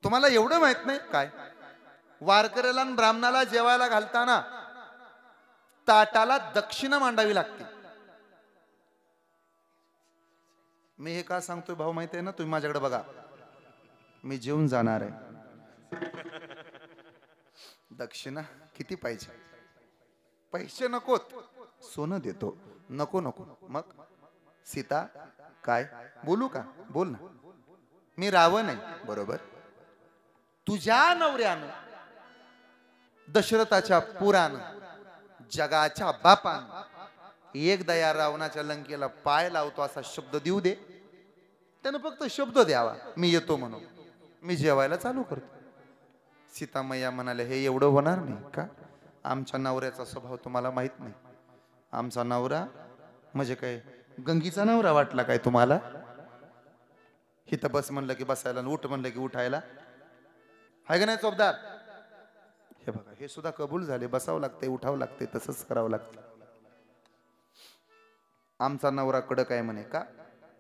तुम्हाला एवढं माहित नाही काय? वारकऱ्याला आणि ब्राह्मणाला जेवायला घालताना ताटाला दक्षिणा मांडावी लागते. मी हे का सांगतोय भाऊ माहिती आहे ना? तुम्ही माझ्याकडे बघा, मी जेवून जाणार आहे. दक्षिणा किती पाहिजे? पैसे नकोत, सोनं देतो. नको नको. मग सीता काय? बोलू का? बोल ना. मी रावण आहे, बरोबर. तुझ्या नवऱ्यानं, दशरथाच्या पुरानं, जगाच्या बापानं एकदा या रावणाच्या लंकेला पाय लावतो असा शब्द देऊ दे. त्यानं फक्त शब्द द्यावा, मी येतो म्हणून. मी जेवायला चालू करतो. सीता मैया म्हणाले, हे एवढं होणार नाही का? आमच्या नवऱ्याचा स्वभाव तुम्हाला माहित नाही. आमचा नवरा म्हणजे काय गंगीचा नवरा वाटला काय तुम्हाला? हिथं बस म्हणलं की बसायला, उठ म्हणलं की उठायला, हाय का नाही चोपदार? हे बघा, हे सुद्धा कबूल झाले. बसावं लागते, उठावं लागते, तसंच करावं लागतं. आमचा नवरा कडक आहे म्हणे का?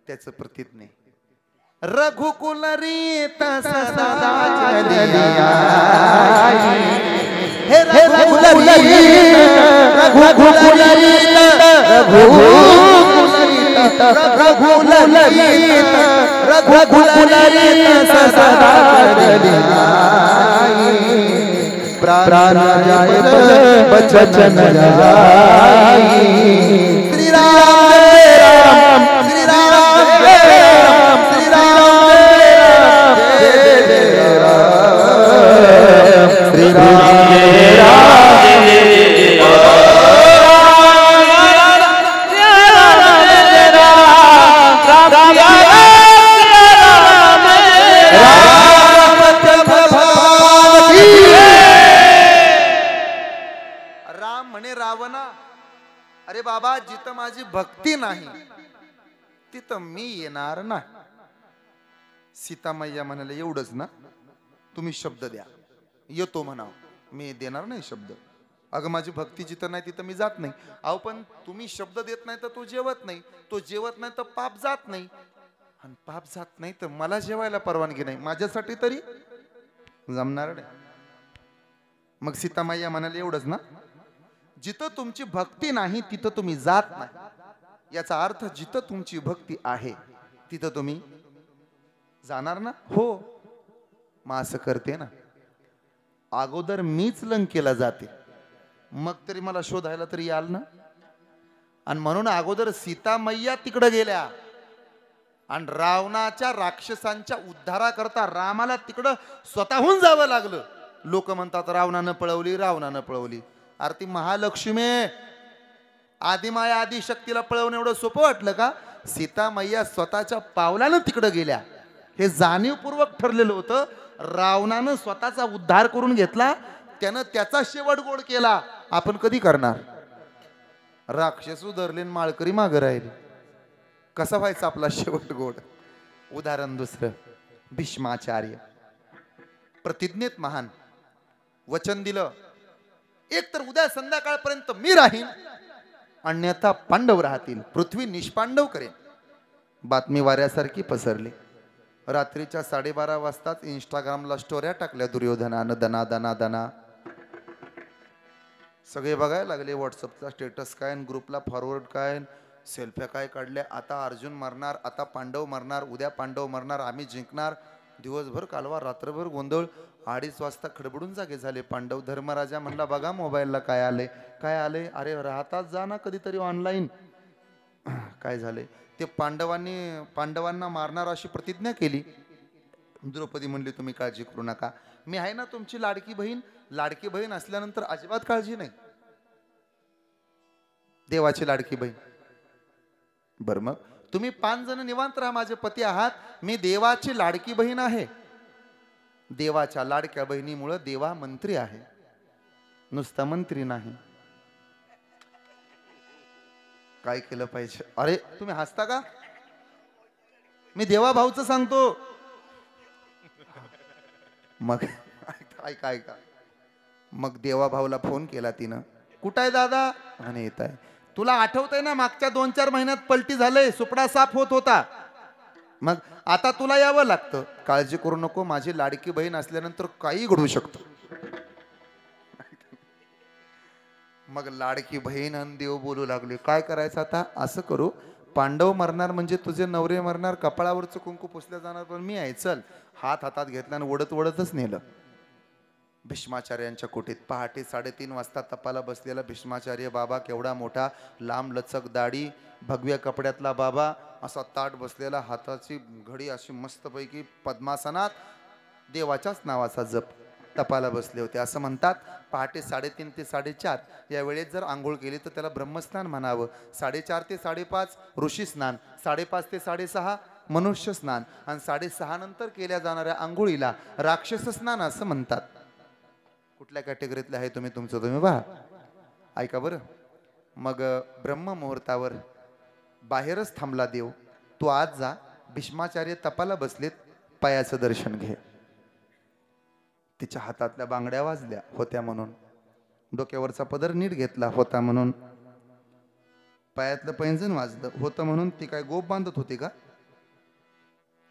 त्याचं प्रतीत नाही. रघुकुल रीत सदा चलिया, हे रघुकुल रीत, रघुकुल रीत, रघुकुल रीत, रघुकुल रीत सदा चलिया, प्राण जाय बचन जाय. श्री राम राम, श्री राम राम, श्री राम राम, जय जय राम, श्री राम राम, जय राम म्हणे रावणा, अरे बाबा, जिथं माझी भक्ती नाही तिथं मी येणार ना. सीता मैया म्हणाले, एवढंच ना? तुम्ही शब्द द्या, येतो म्हणाव. मी देणार नाही शब्द. अगं माझी भक्ती जिथं नाही तिथं मी जात नाही. अहो पण तुम्ही शब्द देत नाही तर तो जेवत नाही, तो जेवत नाही तर पाप जात नाही, आणि पाप जात नाही तर मला जेवायला परवानगी नाही. माझ्यासाठी तरी जमणार नाही. मग सीतामाई म्हणाले एवढंच ना, जिथं तुमची भक्ती नाही तिथं तुम्ही जात नाही. याचा अर्थ जिथं तुमची भक्ती आहे तिथं तुम्ही जाणार ना. हो, मग असं करते ना, अगोदर मीच लंकेला जाते, मग तरी मला शोधायला तरी याल ना. आणि म्हणून अगोदर सीतामय्या तिकडे गेल्या आणि रावणाच्या राक्षसांच्या उद्धाराकरता रामाला तिकडं स्वतःहून जावं लागलं. लोक म्हणतात रावणानं पळवली, रावणानं पळवली. अरे ती महालक्ष्मी आदिमाया आदिशक्तीला पळवणं एवढं सोपं वाटलं का? सीतामय्या स्वतःच्या पावलानं तिकडे गेल्या. हे जाणीवपूर्वक ठरलेलं होतं. रावणानं स्वतःचा उद्धार करून घेतला, त्यानं त्याचा शेवट गोड केला. आपण कधी करणार? राक्षस उधरले माळकरी मागं राहिले. कसा व्हायचा आपला शेवट गोड? उदाहरण दुसरं, भीष्माचार्य प्रतिज्ञेत महान वचन दिलं, एक तर उद्या संध्याकाळपर्यंत मी राहीन, अन्यथा पांडव राहतील, पृथ्वी निष्पांडव करेन. बातमी वाऱ्यासारखी पसरली. रात्रीच्या 12:30 वाजताच इंस्टाग्रामला स्टोऱ्या टाकल्या दुर्योधनानं, दना दना दना. सगळे बघायला लागले व्हॉट्सअपचा स्टेटस काय, ग्रुपला फॉरवर्ड काय, सेल्फ्या काय काढल्या. आता अर्जुन मरणार, आता पांडव मरणार, उद्या पांडव मरणार, आम्ही जिंकणार. दिवसभर कालवा, रात्रभर गोंधळ. 2:30 वाजता खडबडून जागे झाले पांडव. धर्मराजा म्हणला बघा मोबाईलला काय आले, काय आले. अरे राहतात जा ना कधीतरी ऑनलाईन. काय झाले ते, पांडवांना मारणार अशी प्रतिज्ञा केली. द्रौपदी म्हणली तुम्ही काळजी करू नका, मी आहे ना तुमची लाडकी बहीण. लाडकी बहीण असल्यानंतर अजिबात काळजी नाही. देवाची लाडकी बहीण. बरं मग तुम्ही 5 जण निवांत राहा, माझे पती आहात, मी देवाची लाडकी बहीण आहे. देवाच्या लाडक्या बहिणीमुळे देवा मंत्री आहे, नुसता मंत्री नाही. काय केलं पाहिजे? अरे तुम्ही हसता का? मी देवा भाऊचं सांगतो. मग ऐका ऐका, मग देवा भाऊला फोन केला तिनं. कुठं आहे दादा? म्हणे येत आहे. तुला आठवतंय ना मागच्या 2-4 महिन्यात पलटी झालंय, सुपडा साफ होत होता, मग आता तुला यावं लागतं. काळजी करू नको, माझी लाडकी बहीण असल्यानंतर काही घडू शकतं. मग लाडकी बहीण आणि देव बोलू लागले काय करायचं आता? असं करू, पांडव मरणार म्हणजे तुझे नवरे मरणार, कपाळावरचं कुंकू पुसल्या जाणार, पण मी आहे. चल. हात हातात घेतला आणि ओढत ओढतच नेलं भीष्माचार्यांच्या कोठीत. पहाटे 3:30 वाजता तपाला बसलेला भीष्माचार्य बाबा, केवढा मोठा, लांब लचक दाढी, भगव्या कपड्यातला बाबा, असा ताट बसलेला, हाताची घडी अशी मस्तपैकी पद्मासनात, देवाच्याच नावाचा जप, तपाला बसले होते. असं म्हणतात पहाटे 3:30 ते 4:30 या वेळेत जर आंघोळ केली तर त्याला ब्रह्मस्नान म्हणावं. 4:30 ते 5:30 ऋषी स्नान, 5:30 ते 6:30 मनुष्य स्नान, आणि 6:30 नंतर केल्या जाणाऱ्या आंघोळीला राक्षस स्नान असं म्हणतात. कुठल्या कॅटेगरीतले आहे तुम्ही, तुमचं तुम्ही पहा. ऐका बरं. मग ब्रह्म मुहूर्तावर बाहेरच थांबला देव. तू आज जा, भीष्माचार्य तपाला बसलेत, पायाचं दर्शन घे. तिच्या हातातल्या बांगड्या वाजल्या होत्या म्हणून, डोक्यावरचा पदर नीट घेतला होता म्हणून, पायातलं पैंजण वाजलं होतं म्हणून ती काय गोप बांधत होती का?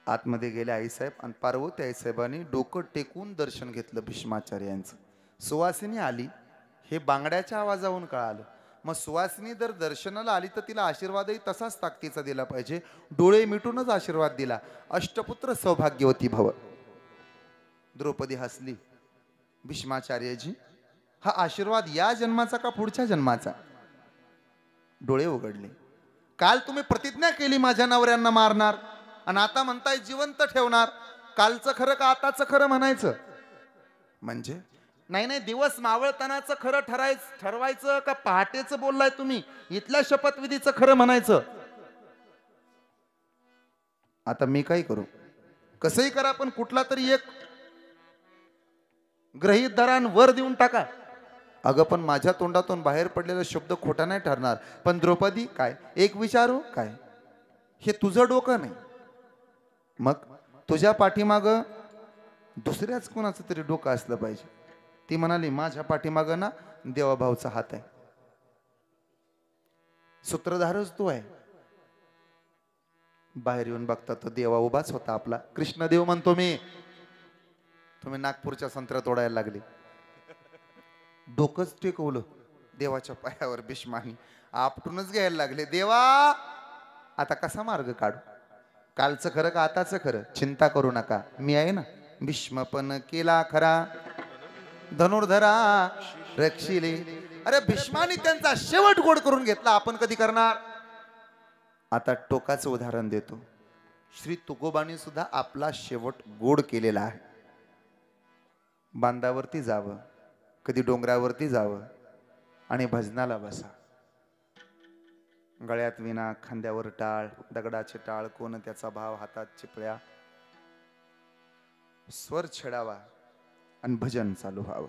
आतमध्ये गेले आईसाहेब आणि पार्वती आईसाहेबांनी डोकं टेकून दर्शन घेतलं भीष्माचार्यांचं. सुवासिनी आली हे बांगड्याच्या आवाजावरून कळालं. मग सुवासिनी जर दर्शनाला आली तर तिला आशीर्वादही तसाच ताकदीचा दिला पाहिजे. डोळे मिटूनच आशीर्वाद दिला, अष्टपुत्र सौभाग्यवती भव. द्रौपदी हसली. भीष्माचार्यजी, हा आशीर्वाद या जन्माचा का पुढच्या जन्माचा? डोळे उघडले. काल तुम्ही प्रतिज्ञा केली माझ्या नवऱ्यांना मारणार, आणि आता म्हणताय जिवंत ठेवणार. कालचं खरं का आताचं खरं म्हणायचं? म्हणजे नाही नाही, दिवस मावळतानाचं खरं ठरवायचं का पहाटेचं बोललाय तुम्ही? इथल्या शपथविधीचं खरं म्हणायचं. आता मी काय करू? कसंही करा, पण कुठला तरी एक ग्रहीत धरान वर देऊन टाका. अगं पण माझ्या तोंडातून बाहेर पडलेला शब्द खोटा नाही ठरणार. पण द्रौपदी, काय एक विचारू काय? हे तुझं डोकं नाही, मग तुझ्या पाठीमाग दुसऱ्याच कोणाचं तरी डोकं असलं पाहिजे. ती म्हणाली माझ्या पाठीमागं ना देवाभाऊचा हात आहे, सूत्रधारच तो आहे. बाहेर येऊन बघता तर देवा उभाच होता आपला. कृष्णदेव म्हणतो मी, तुम्ही नागपूरच्या संत्र्या तोडायला लागले. डोकंच टेकवलं देवाच्या पायावर भीष्मानी, आपटूनच घ्यायला लागले. देवा आता कसा मार्ग काढू, कालचं खरं का आताचं खरं, चिंता करू नका मी आहे ना. भीष्म पण केला खरा धनुर्धरा रक्षिले. अरे भीष्मानी त्यांचा शेवट गोड करून घेतला, आपण कधी करणार. आता टोकाचं उदाहरण देतो. श्री तुकोबांनी सुद्धा आपला शेवट गोड केलेला आहे. बांधावरती जावं, कधी डोंगरावरती जावं आणि भजनाला बसा. गळ्यात विना, खांद्यावर टाळ, दगडाचे टाळ, कोण त्याचा भाव, हातात चिपळ्या, स्वर छेडावा आणि भजन चालू व्हावं.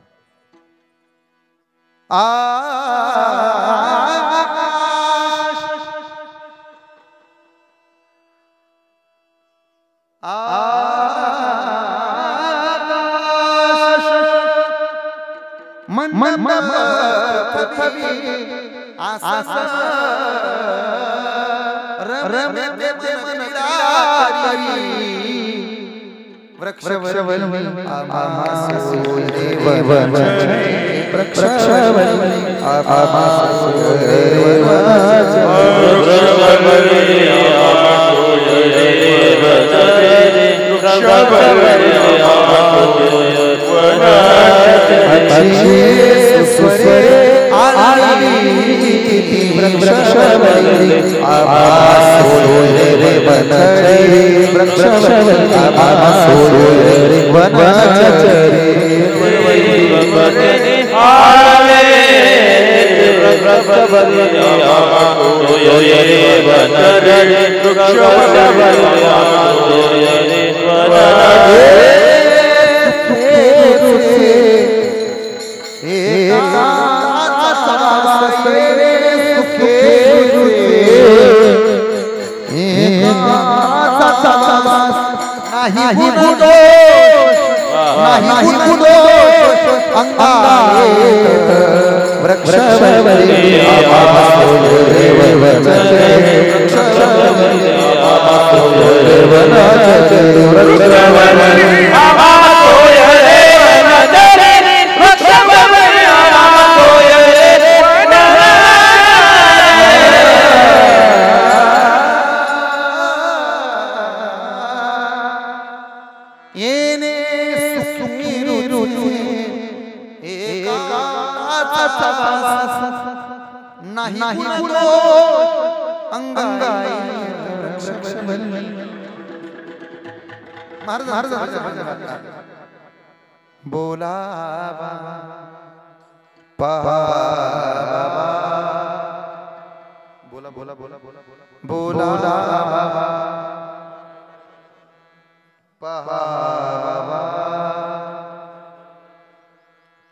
बोला बोला बोला बोला बोला बोला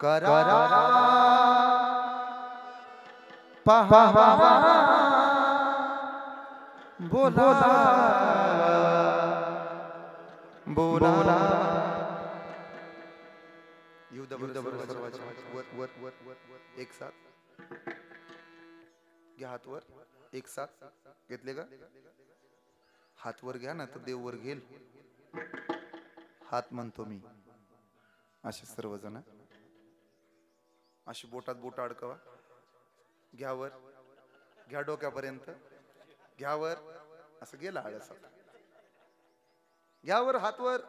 करा बोला बोला एक साथ घ्या, हात वर, एक साथ घेतले का? हात वर घ्या ना तर देव वर घेईल. हात म्हणतो मी, असे सर्वजण अशी बोटात बोट अडकवा. घ्या वर, घ्या डोक्यापर्यंत, घ्या वर, असं गेला आळस. घ्या वर, हात वर,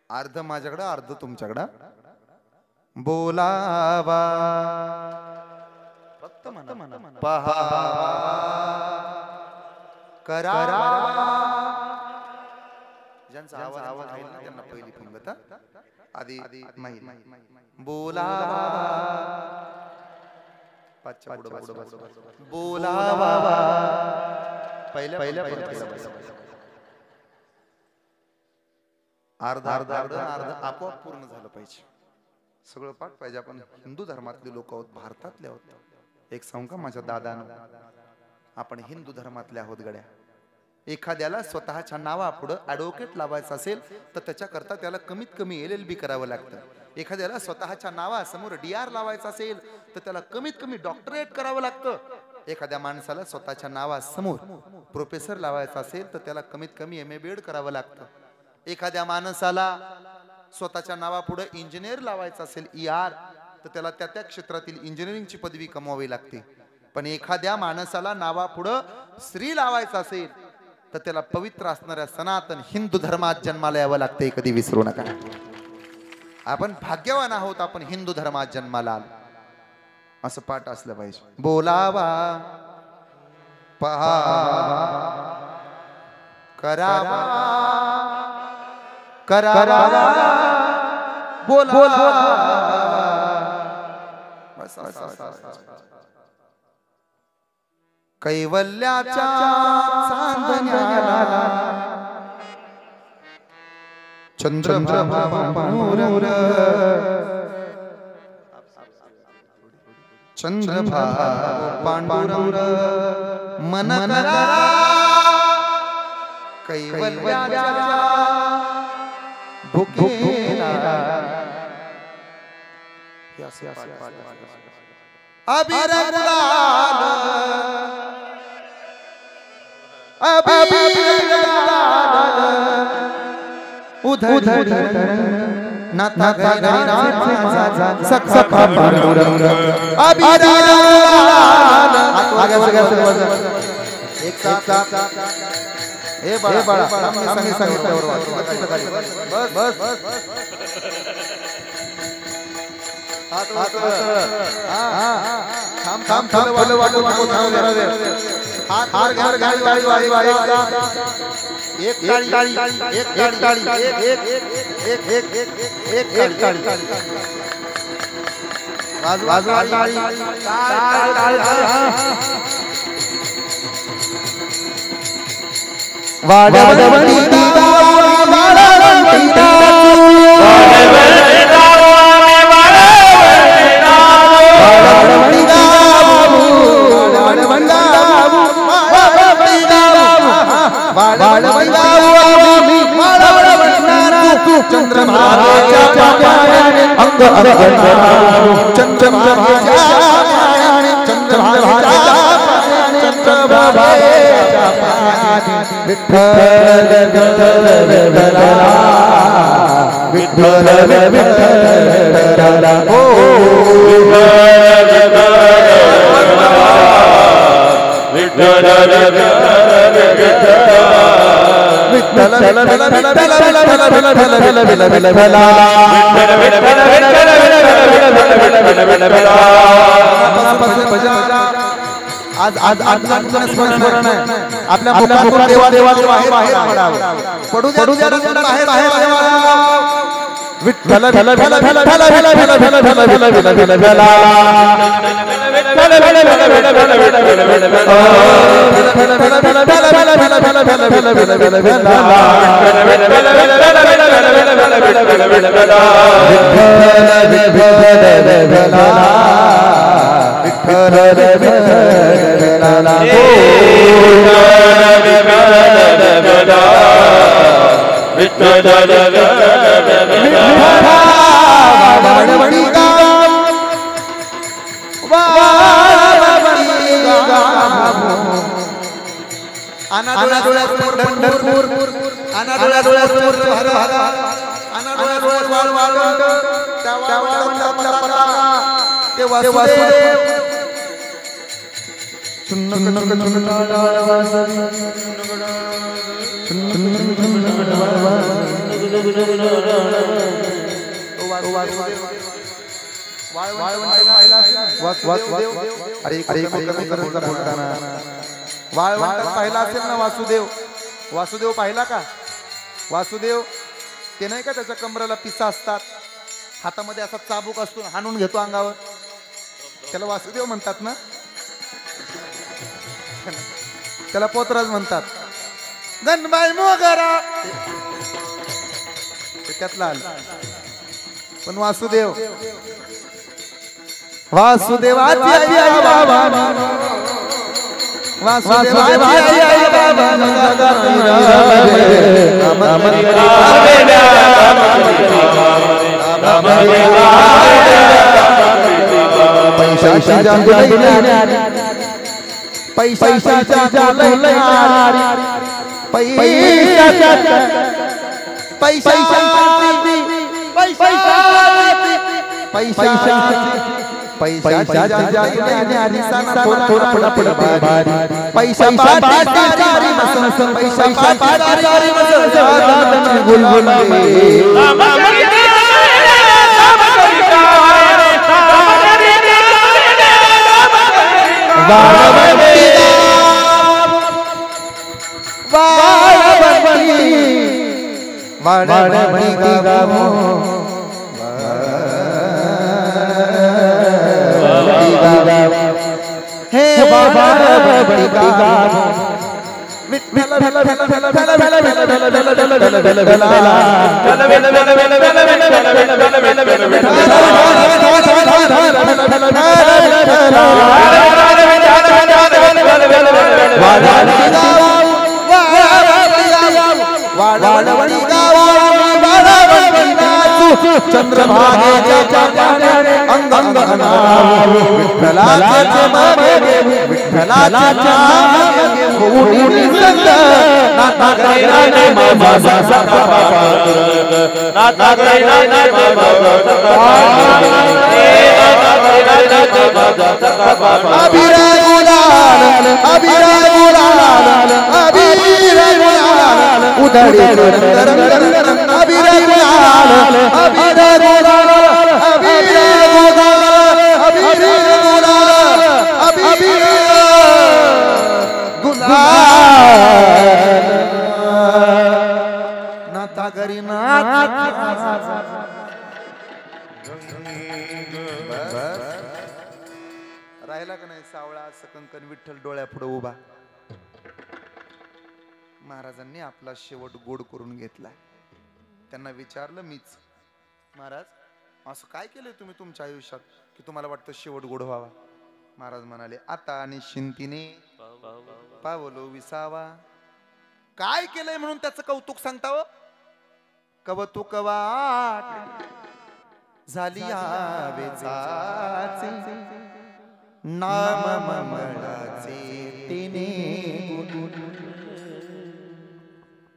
अर्ध माझ्याकडं अर्ध तुमच्याकडं. बोलावा फक्त म्हणा, पहा करा. ज्यांचा आवाज आहे ना त्यांना पहिली पंगत, आधी नाही. बोलावा पाचच्या पुढे बस. बोलावा पहिल्या अर्धा अर्धा अर्धा अर्धा आपोआप पूर्ण झालं पाहिजे. सगळं पाठ पाहिजे. आपण हिंदू धर्मातले लोक आहोत, भारतातले आहोत. एक सांगू का माझ्या दादानं, आपण हिंदू धर्मातले आहोत गड्या. एखाद्याला स्वतःच्या नावापुढं ॲडव्होकेट लावायचं असेल तर त्याच्याकरता त्याला कमीत कमी LLB करावं लागतं. एखाद्याला स्वतःच्या नावासमोर DR लावायचा असेल तर त्याला कमीत कमी डॉक्टरेट करावं लागतं. एखाद्या माणसाला स्वतःच्या नावासमोर प्रोफेसर लावायचा असेल तर त्याला कमीत कमी MA BEd करावं लागतं. एखाद्या माणसाला स्वतःच्या नावापुढे इंजिनियर लावायचा असेल ER तर त्याला त्या त्या क्षेत्रातील इंजिनिअरिंगची पदवी कमवावी लागते. पण एखाद्या माणसाला नावापुढे श्री लावायचा असेल तर त्याला पवित्र असणाऱ्या सनातन हिंदू धर्मात जन्माला यावं लागते. कधी विसरू नका. आपण भाग्यवान आहोत, आपण हिंदू धर्मात जन्माला आलो असं पाठ असलं पाहिजे. बोलावा पहावा करावा करावा बोलावा कैवल्याच्या चांदण्याला चंद्रभानुर पांडुर मन करा कैवल्याच्या भुकेला अबीर गुलाल उधर नाता सखा पांडुरंग अबीर गुलाल एक साथ हे बाळा सांगितल्यावर बस थांब फुलं वाटू नको. हार घर गाडी गाडी वाडी वाडी एक टाळी एक टाळी एक टाळी वाजवा टाळी वाडवडी चंद्रभागेच्या पायाने अंग चंद्रभागेच्या पायाने चंद्रभागेच्या पायाने विठ्ठल विठ्ठल विठ्ठल ओ विठ्ठल आज आज आज स्मरण आहे आपल्या मुखातून देवा देवा बाहेर पडू द्या बाहेर बाहेर विठ्ठल पाहिला असेल ना वासुदेव वासुदेव पाहिला का वासुदेव ते नाही का त्याच्या कमरेला पिसा असतात हातामध्ये असा चाबूक असतो हाणून घेतो अंगावर त्याला वासुदेव म्हणतात ना त्याला पोतराज म्हणतात गणबाई मोगरा त्यातला पण वासुदेव वासुदेवाची आई बाबा वासुदेवाची आई बाबा पैशाची चंद्रभागेच्या अंग अंग विठ्ठलाचे मागे विठ्ठलाच्या होऊनी संग नाता करेना माझा नाता करेना अभिरा गुलाल अभिरा गुलाल अभिरा गुलाल उधड़ी रंग रंग रंग अभिरा गुलाल अभिरा गुलाल अभिरा गुलाल अभिरा गुलाल अभिरा गुलाल नाता करी राहिला का नाही सावळा सकंकन विठ्ठल डोळ्या पुढे उभा. महाराजांनी आपला शेवट गोड करून घेतला. त्यांना विचारलं मीच, महाराज असं काय केलंय तुम्ही तुमच्या आयुष्यात की तुम्हाला वाटतं शेवट गोड व्हावा? महाराज म्हणाले, आता आणि शिंतीने पावलो विसावा. काय केलंय म्हणून त्याचं कौतुक सांगताव? कवतुक वाट झाली आवेचाचे नाम ममळाचे तिने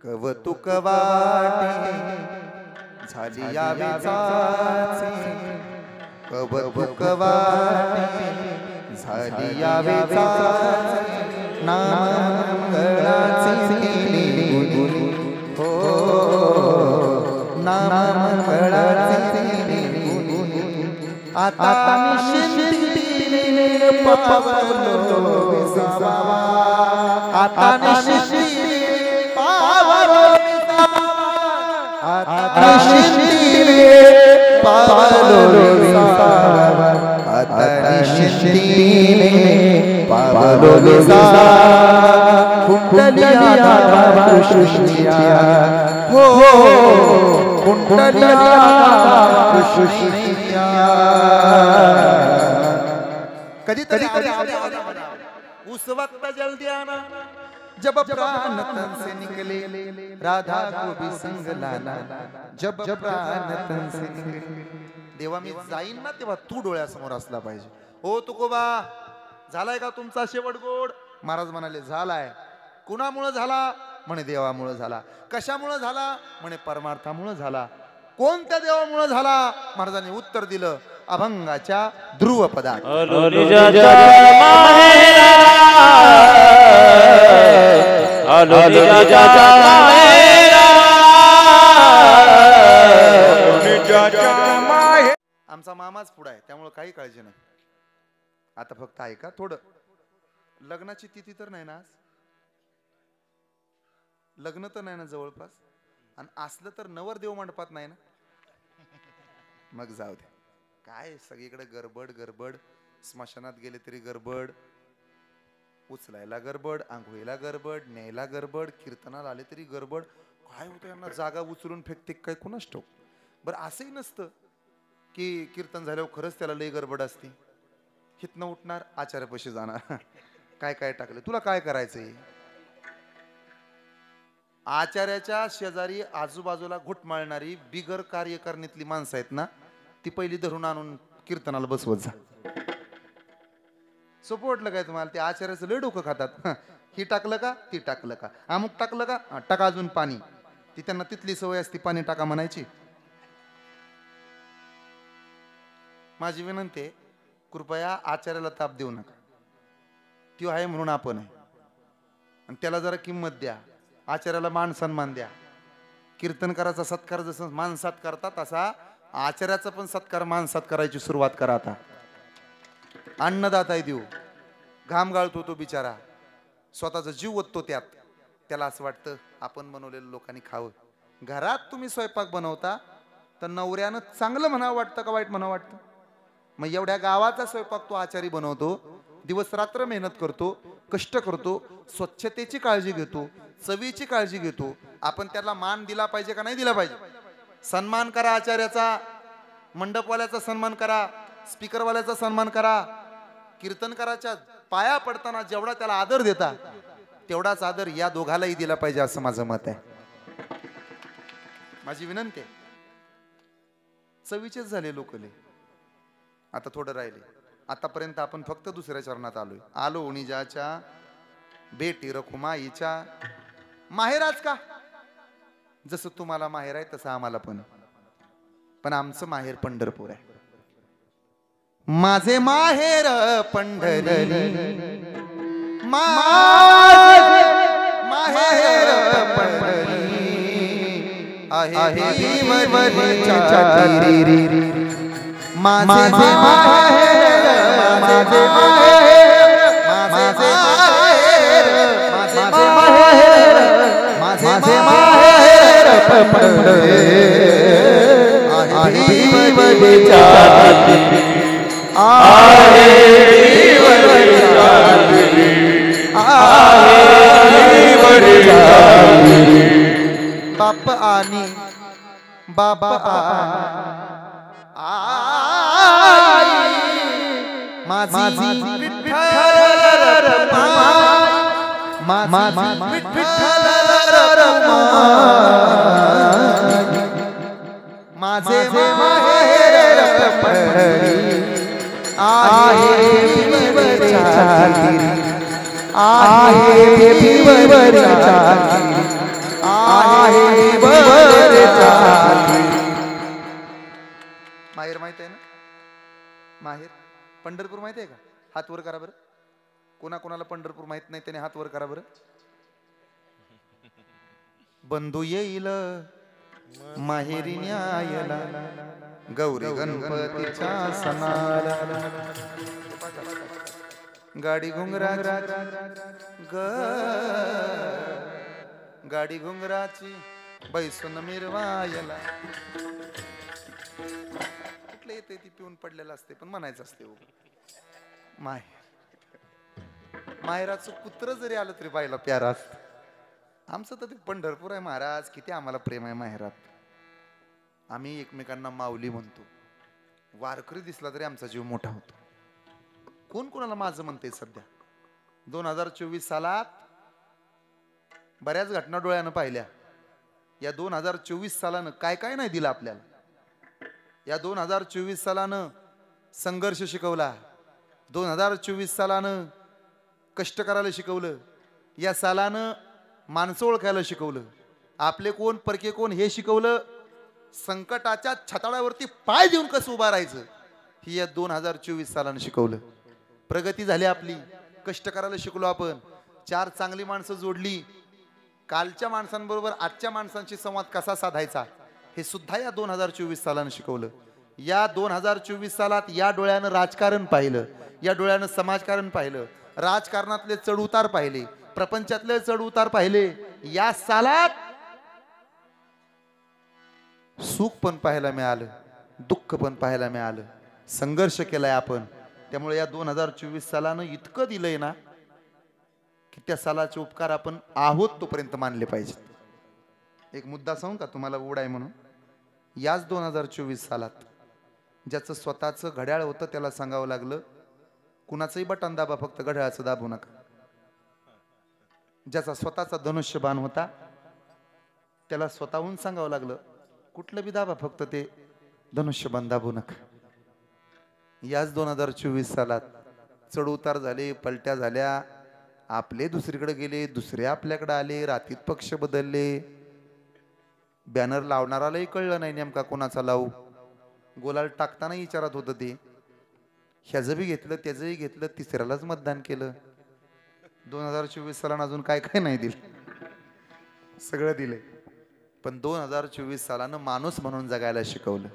कवतुक वाटे झाली आवेचाचे कवतुक वाटे झाली आवेचाचे नाम मंगळाचे तिने हो नाम मंगळाचे तिने आता निश्चितीने पावलो विसावा. आता निश्चितीने पावलो विसावा. आता निश्चितीने पावलो विसावा. आता निश्चितीने पावलो विसावा. कुंडलिया कृष्णिया हो कुंडलिया कृष्णिया. कधी तरी उस वक्त जल्दी आना जब प्राण तन से निकले राधा को भी संग लाना. जब प्राण तन से निकले. देवा मी जाईन ना तेव्हा तू डोळ्यासमोर असला पाहिजे. हो तुकोबा झालाय का तुमचा शेवट गोड? महाराज म्हणाले झालाय. कुणामुळे झाला? म्हणे देवामुळे झाला. कशामुळे झाला? म्हणे परमार्थामुळे झाला. कोणत्या देवामुळे झाला? महाराजांनी उत्तर दिलं, अभंगाच्या ध्रुव पदात. आमचा मामाच पुढा आहे त्यामुळे काही काळजी नाही. आता फक्त ऐका थोडं. लग्नाची तिथी तर नाही ना आज? लग्न तर नाही ना जवळपास? आणि असलं तर नवरदेव मंडपात नाही ना? मग जाऊ दे. काय सगळीकडे गडबड गडबड. स्मशानात गेले तरी गडबड, उचलायला गडबड, आंघोळीला गडबड, न्यायला गडबड, कीर्तनाला आले तरी गडबड. काय होतं यांना? जागा उचलून फेकते काय कुणास ठाऊक. बरं असंही नसतं की कीर्तन झाल्यावर खरंच त्याला लई गडबड असते. हितनं उठणार, आचार्यापाशी जाणार, काय काय टाकले तुला काय करायचंय? आचार्याच्या शेजारी आजूबाजूला घुटमाळणारी बिगर कार्यकारिणीतली माणसं आहेत ना, ती पहिली धरून आणून कीर्तनाला बसवत जा. सोपं वाटलं काय तुम्हाला? ते आचार्याचं लय डोकं खातात. ही टाकलं का, ती टाकलं का, अमुक टाकलं का, टाका अजून पाणी. ती त्यांना तिथली सवय असती पाणी टाका म्हणायची. माझी विनंती आहे, कृपया आचार्याला ताप देऊ नका. ती आहे म्हणून आपण आहे, आणि त्याला जरा किंमत द्या. आचार्याला मान सन्मान द्या. कीर्तनकाराचा सत्कार जसं माणसात करतात तसा आचार्याचा पण सत्कार माणसात करायची सुरुवात करा. आता अन्नदाता आहे देऊ, घाम गाळतो तो बिचारा, स्वतःचा जीव ओततो त्यात. त्याला असं वाटतं आपण बनवलेलं लोकांनी खावं. घरात तुम्ही स्वयंपाक बनवता तर नवऱ्यानं चांगलं म्हणावं वाटतं का वाईट म्हणावं वाटतं? मग एवढ्या गावाचा स्वयंपाक तो आचारी बनवतो, दिवस रात्र मेहनत करतो, कष्ट करतो, स्वच्छतेची काळजी घेतो, चवीची काळजी घेतो. आपण त्याला मान दिला पाहिजे का नाही दिला पाहिजे? सन्मान करा आचार्याचा, मंडपवाल्याचा सन्मान करा, स्पीकरवाल्याचा सन्मान करा. कीर्तनकाराच्या पाया पडताना जेवढा त्याला आदर देता तेवढाच आदर या दोघालाही दिला पाहिजे, असं माझं मत आहे. माझी विनंती आहे. चवीचेच झाले लोकले, आता थोडं राहिले. आतापर्यंत आपण फक्त दुसऱ्या चरणात आलोय. आलो उणिजाच्या बेटी रखुमाईच्या माहेराच का? जसं तुम्हाला माहेर आहे तसं आम्हाला पण आमचं माहेर पंढरपूर आहे. माझे माहेर पंढरी, माहेर पंढरी आहे वरीच्या तीरी. माझे माहेर, माझे माहेर, माझे माहेर, माझे माहेर पंढरी आहे वरीच्या तीरी. बाप आणि बाबा माझी विठ्ठल माझे माहेर पंढरी आहे वरीच्या तीरी, आहे वरीच्या तीरी, आहे वरीच्या तीरी. माहेर माहित आहे ना? माहेर पंढरपूर माहित आहे का? हात वर करा बरं. कोणाकोणाला पंढरपूर माहित नाही त्याने हात वर करा बरं. बंधू येईल माहेरी न्यायला, गौरी गणपतीच्या सणाला, गाडी घुंगराची गाडी घुंगराची बैसून मिरवायला. कुठलं येते ती पिऊन पडलेलं असते पण म्हणायचं असते हो माहेर. माहेराचं कुत्र जरी आलं तरी बाईला प्यारा असत. आमचं तर ते पंढरपूर आहे महाराज. किती आम्हाला प्रेम आहे माहेरात. आम्ही एकमेकांना माऊली म्हणतो. वारकरी दिसला तरी आमचा जीव मोठा होतो. कोण कोणाला माझं म्हणते सध्या? 2024 सालात बऱ्याच घटना डोळ्यानं पाहिल्या. या 2024 सालानं काय काय नाही दिलं आपल्याला. या 2024 सालानं संघर्ष शिकवला. 2024 सालानं कष्ट करायला शिकवलं. या सालानं माणसं ओळखायला शिकवलं. आपले कोण परके कोण हे शिकवलं. संकटाच्या छताळ्यावरती पाय देऊन कसं उभा राहायचं ही या 2024 सालानं शिकवलं. प्रगती झाली आपली. कष्ट करायला शिकलो आपण. 4 चांगली माणसं जोडली. कालच्या माणसांबरोबर आजच्या माणसांशी संवाद कसा साधायचा हे सुद्धा या 2024 सालानं शिकवलं. या 2024 सालात या डोळ्यानं राजकारण पाहिलं. या डोळ्यानं समाजकारण पाहिलं. राजकारणातले चढ उतार पाहिले. प्रपंचातले चढ उतार पाहिले. या सालात सुख पण पाहायला मिळालं, दुःख पण पाहायला मिळालं. संघर्ष केलाय आपण. त्यामुळे या 2024 सालानं इतकं दिलंय ना की त्या सालाचे उपकार आपण आहोत तोपर्यंत मानले पाहिजेत. एक मुद्दा सांगू का तुम्हाला ओढ आहे म्हणून? याच 2024 सालात ज्याचं स्वतःचं घड्याळ होतं त्याला सांगावं लागलं कुणाचंही बटन दाबा, फक्त घड्याळाचं दाबू नका. ज्याचा स्वतःचा धनुष्यबाण होता त्याला स्वतःहून सांगावं लागलं कुठलं बी दाबा, फक्त ते धनुष्यबाण दाबू नका. याच 2024 सालात चढ उतार झाले, पलट्या झाल्या, आपले दुसरीकडे गेले, दुसरे आपल्याकडे आले, रातीत पक्ष बदलले, बॅनर लावणारालाही कळलं नाही नेमका कोणाचा लावू. गोलाल टाकताना विचारत होतं ते, ह्याचं बी घेतलं त्याचंही घेतलं, तिसऱ्यालाच मतदान केलं. 2024 सालानं अजून काय काय नाही दिलं, सगळं दिले. पण 2024 सालानं माणूस म्हणून जगायला शिकवलं,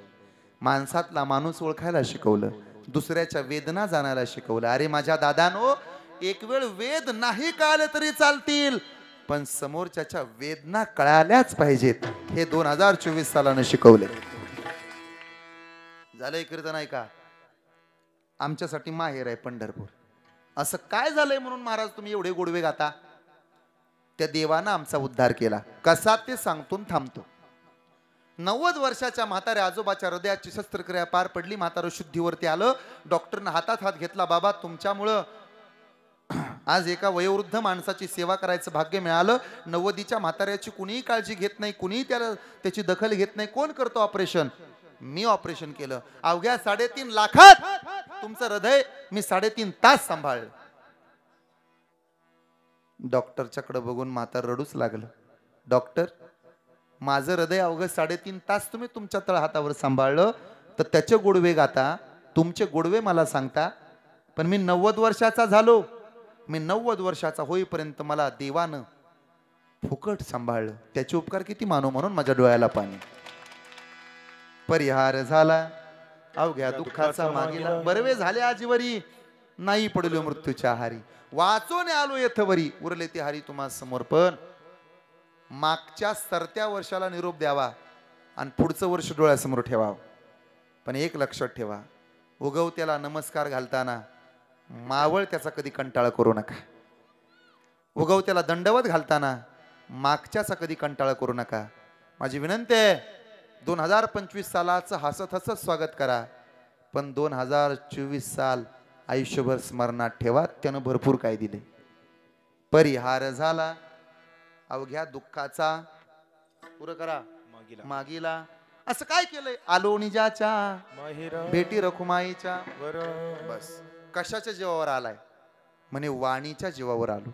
माणसातला माणूस ओळखायला शिकवलं, दुसऱ्याच्या वेदना जाणायला शिकवलं. अरे माझ्या दादानो, एक वेळ वेद नाही कळले तरी चालतील, पण समोरच्याच्या वेदना कळाल्याच पाहिजेत, हे 2024 सालानं शिकवले. झालंय कीर्तन ऐका. आमच्यासाठी माहेर आहे पंढरपूर. असं काय झालंय म्हणून महाराज तुम्ही एवढे गोडवे गाता? त्या देवानं आमचा उद्धार केला. कसा ते सांगतून थांबतो. 90 वर्षाच्या म्हाताऱ्या आजोबाच्या हृदयाची शस्त्रक्रिया पार पडली. म्हातारं शुद्धीवरती आलं. डॉक्टरनं हातात हात घेतला, बाबा तुमच्यामुळं आज एका वयोवृद्ध माणसाची सेवा करायचं भाग्य मिळालं. 90च्या म्हाताऱ्याची कुणीही काळजी घेत नाही, कुणीही त्याची दखल घेत नाही. कोण करतो ऑपरेशन? मी ऑपरेशन केलं. अवघ्या 3.5 लाखात तुमचं हृदय मी 3.5 तास सांभाळलं. डॉक्टरच्याकडे बघून म्हातार रडूच लागलं. डॉक्टर, माझं हृदय अवघं 3.5 तास तुम्ही तुमच्या तळहातावर सांभाळलं, तर त्याचे गोडवे गाता, तुमचे गोडवे मला सांगता. पण मी 90 वर्षाचा झालो. मी 90 वर्षाचा होईपर्यंत मला देवानं फुकट सांभाळलं. त्याचे उपकार किती मानू, म्हणून माझ्या डोळ्याला पाणी. परिहार झाला अवघ्या दुःखाचा मागीला, बरवे झाले आजीवरी, नाही पडलो मृत्यूच्या आहारी. वाचून आलो यथवरी, उरले ते हरी तुम्हा समर्पण. मागच्या सरत्या वर्षाला निरोप द्यावा आणि पुढचं वर्ष डोळ्यासमोर ठेवावं. पण एक लक्षात ठेवा, उगवत्याला नमस्कार घालताना मावळ त्याचा कधी कंटाळा करू नका. उगवत्याला दंडवत घालताना मागच्याचा कधी कंटाळा करू नका. माझी विनंती आहे, 2025 सालाचं हसत हसत स्वागत करा, पण 2024 साल आयुष्यभर स्मरणात ठेवा, त्यानं भरपूर काय दिले. परिहार झाला अवघ्या दुःखाचा, पुरं करा मागीला. असं काय केलंय? आलो निजाच्या भेटी रखुमाईच्या. बस कशाच्या जीवावर आलाय? म्हणे वाणीच्या जीवावर आलो.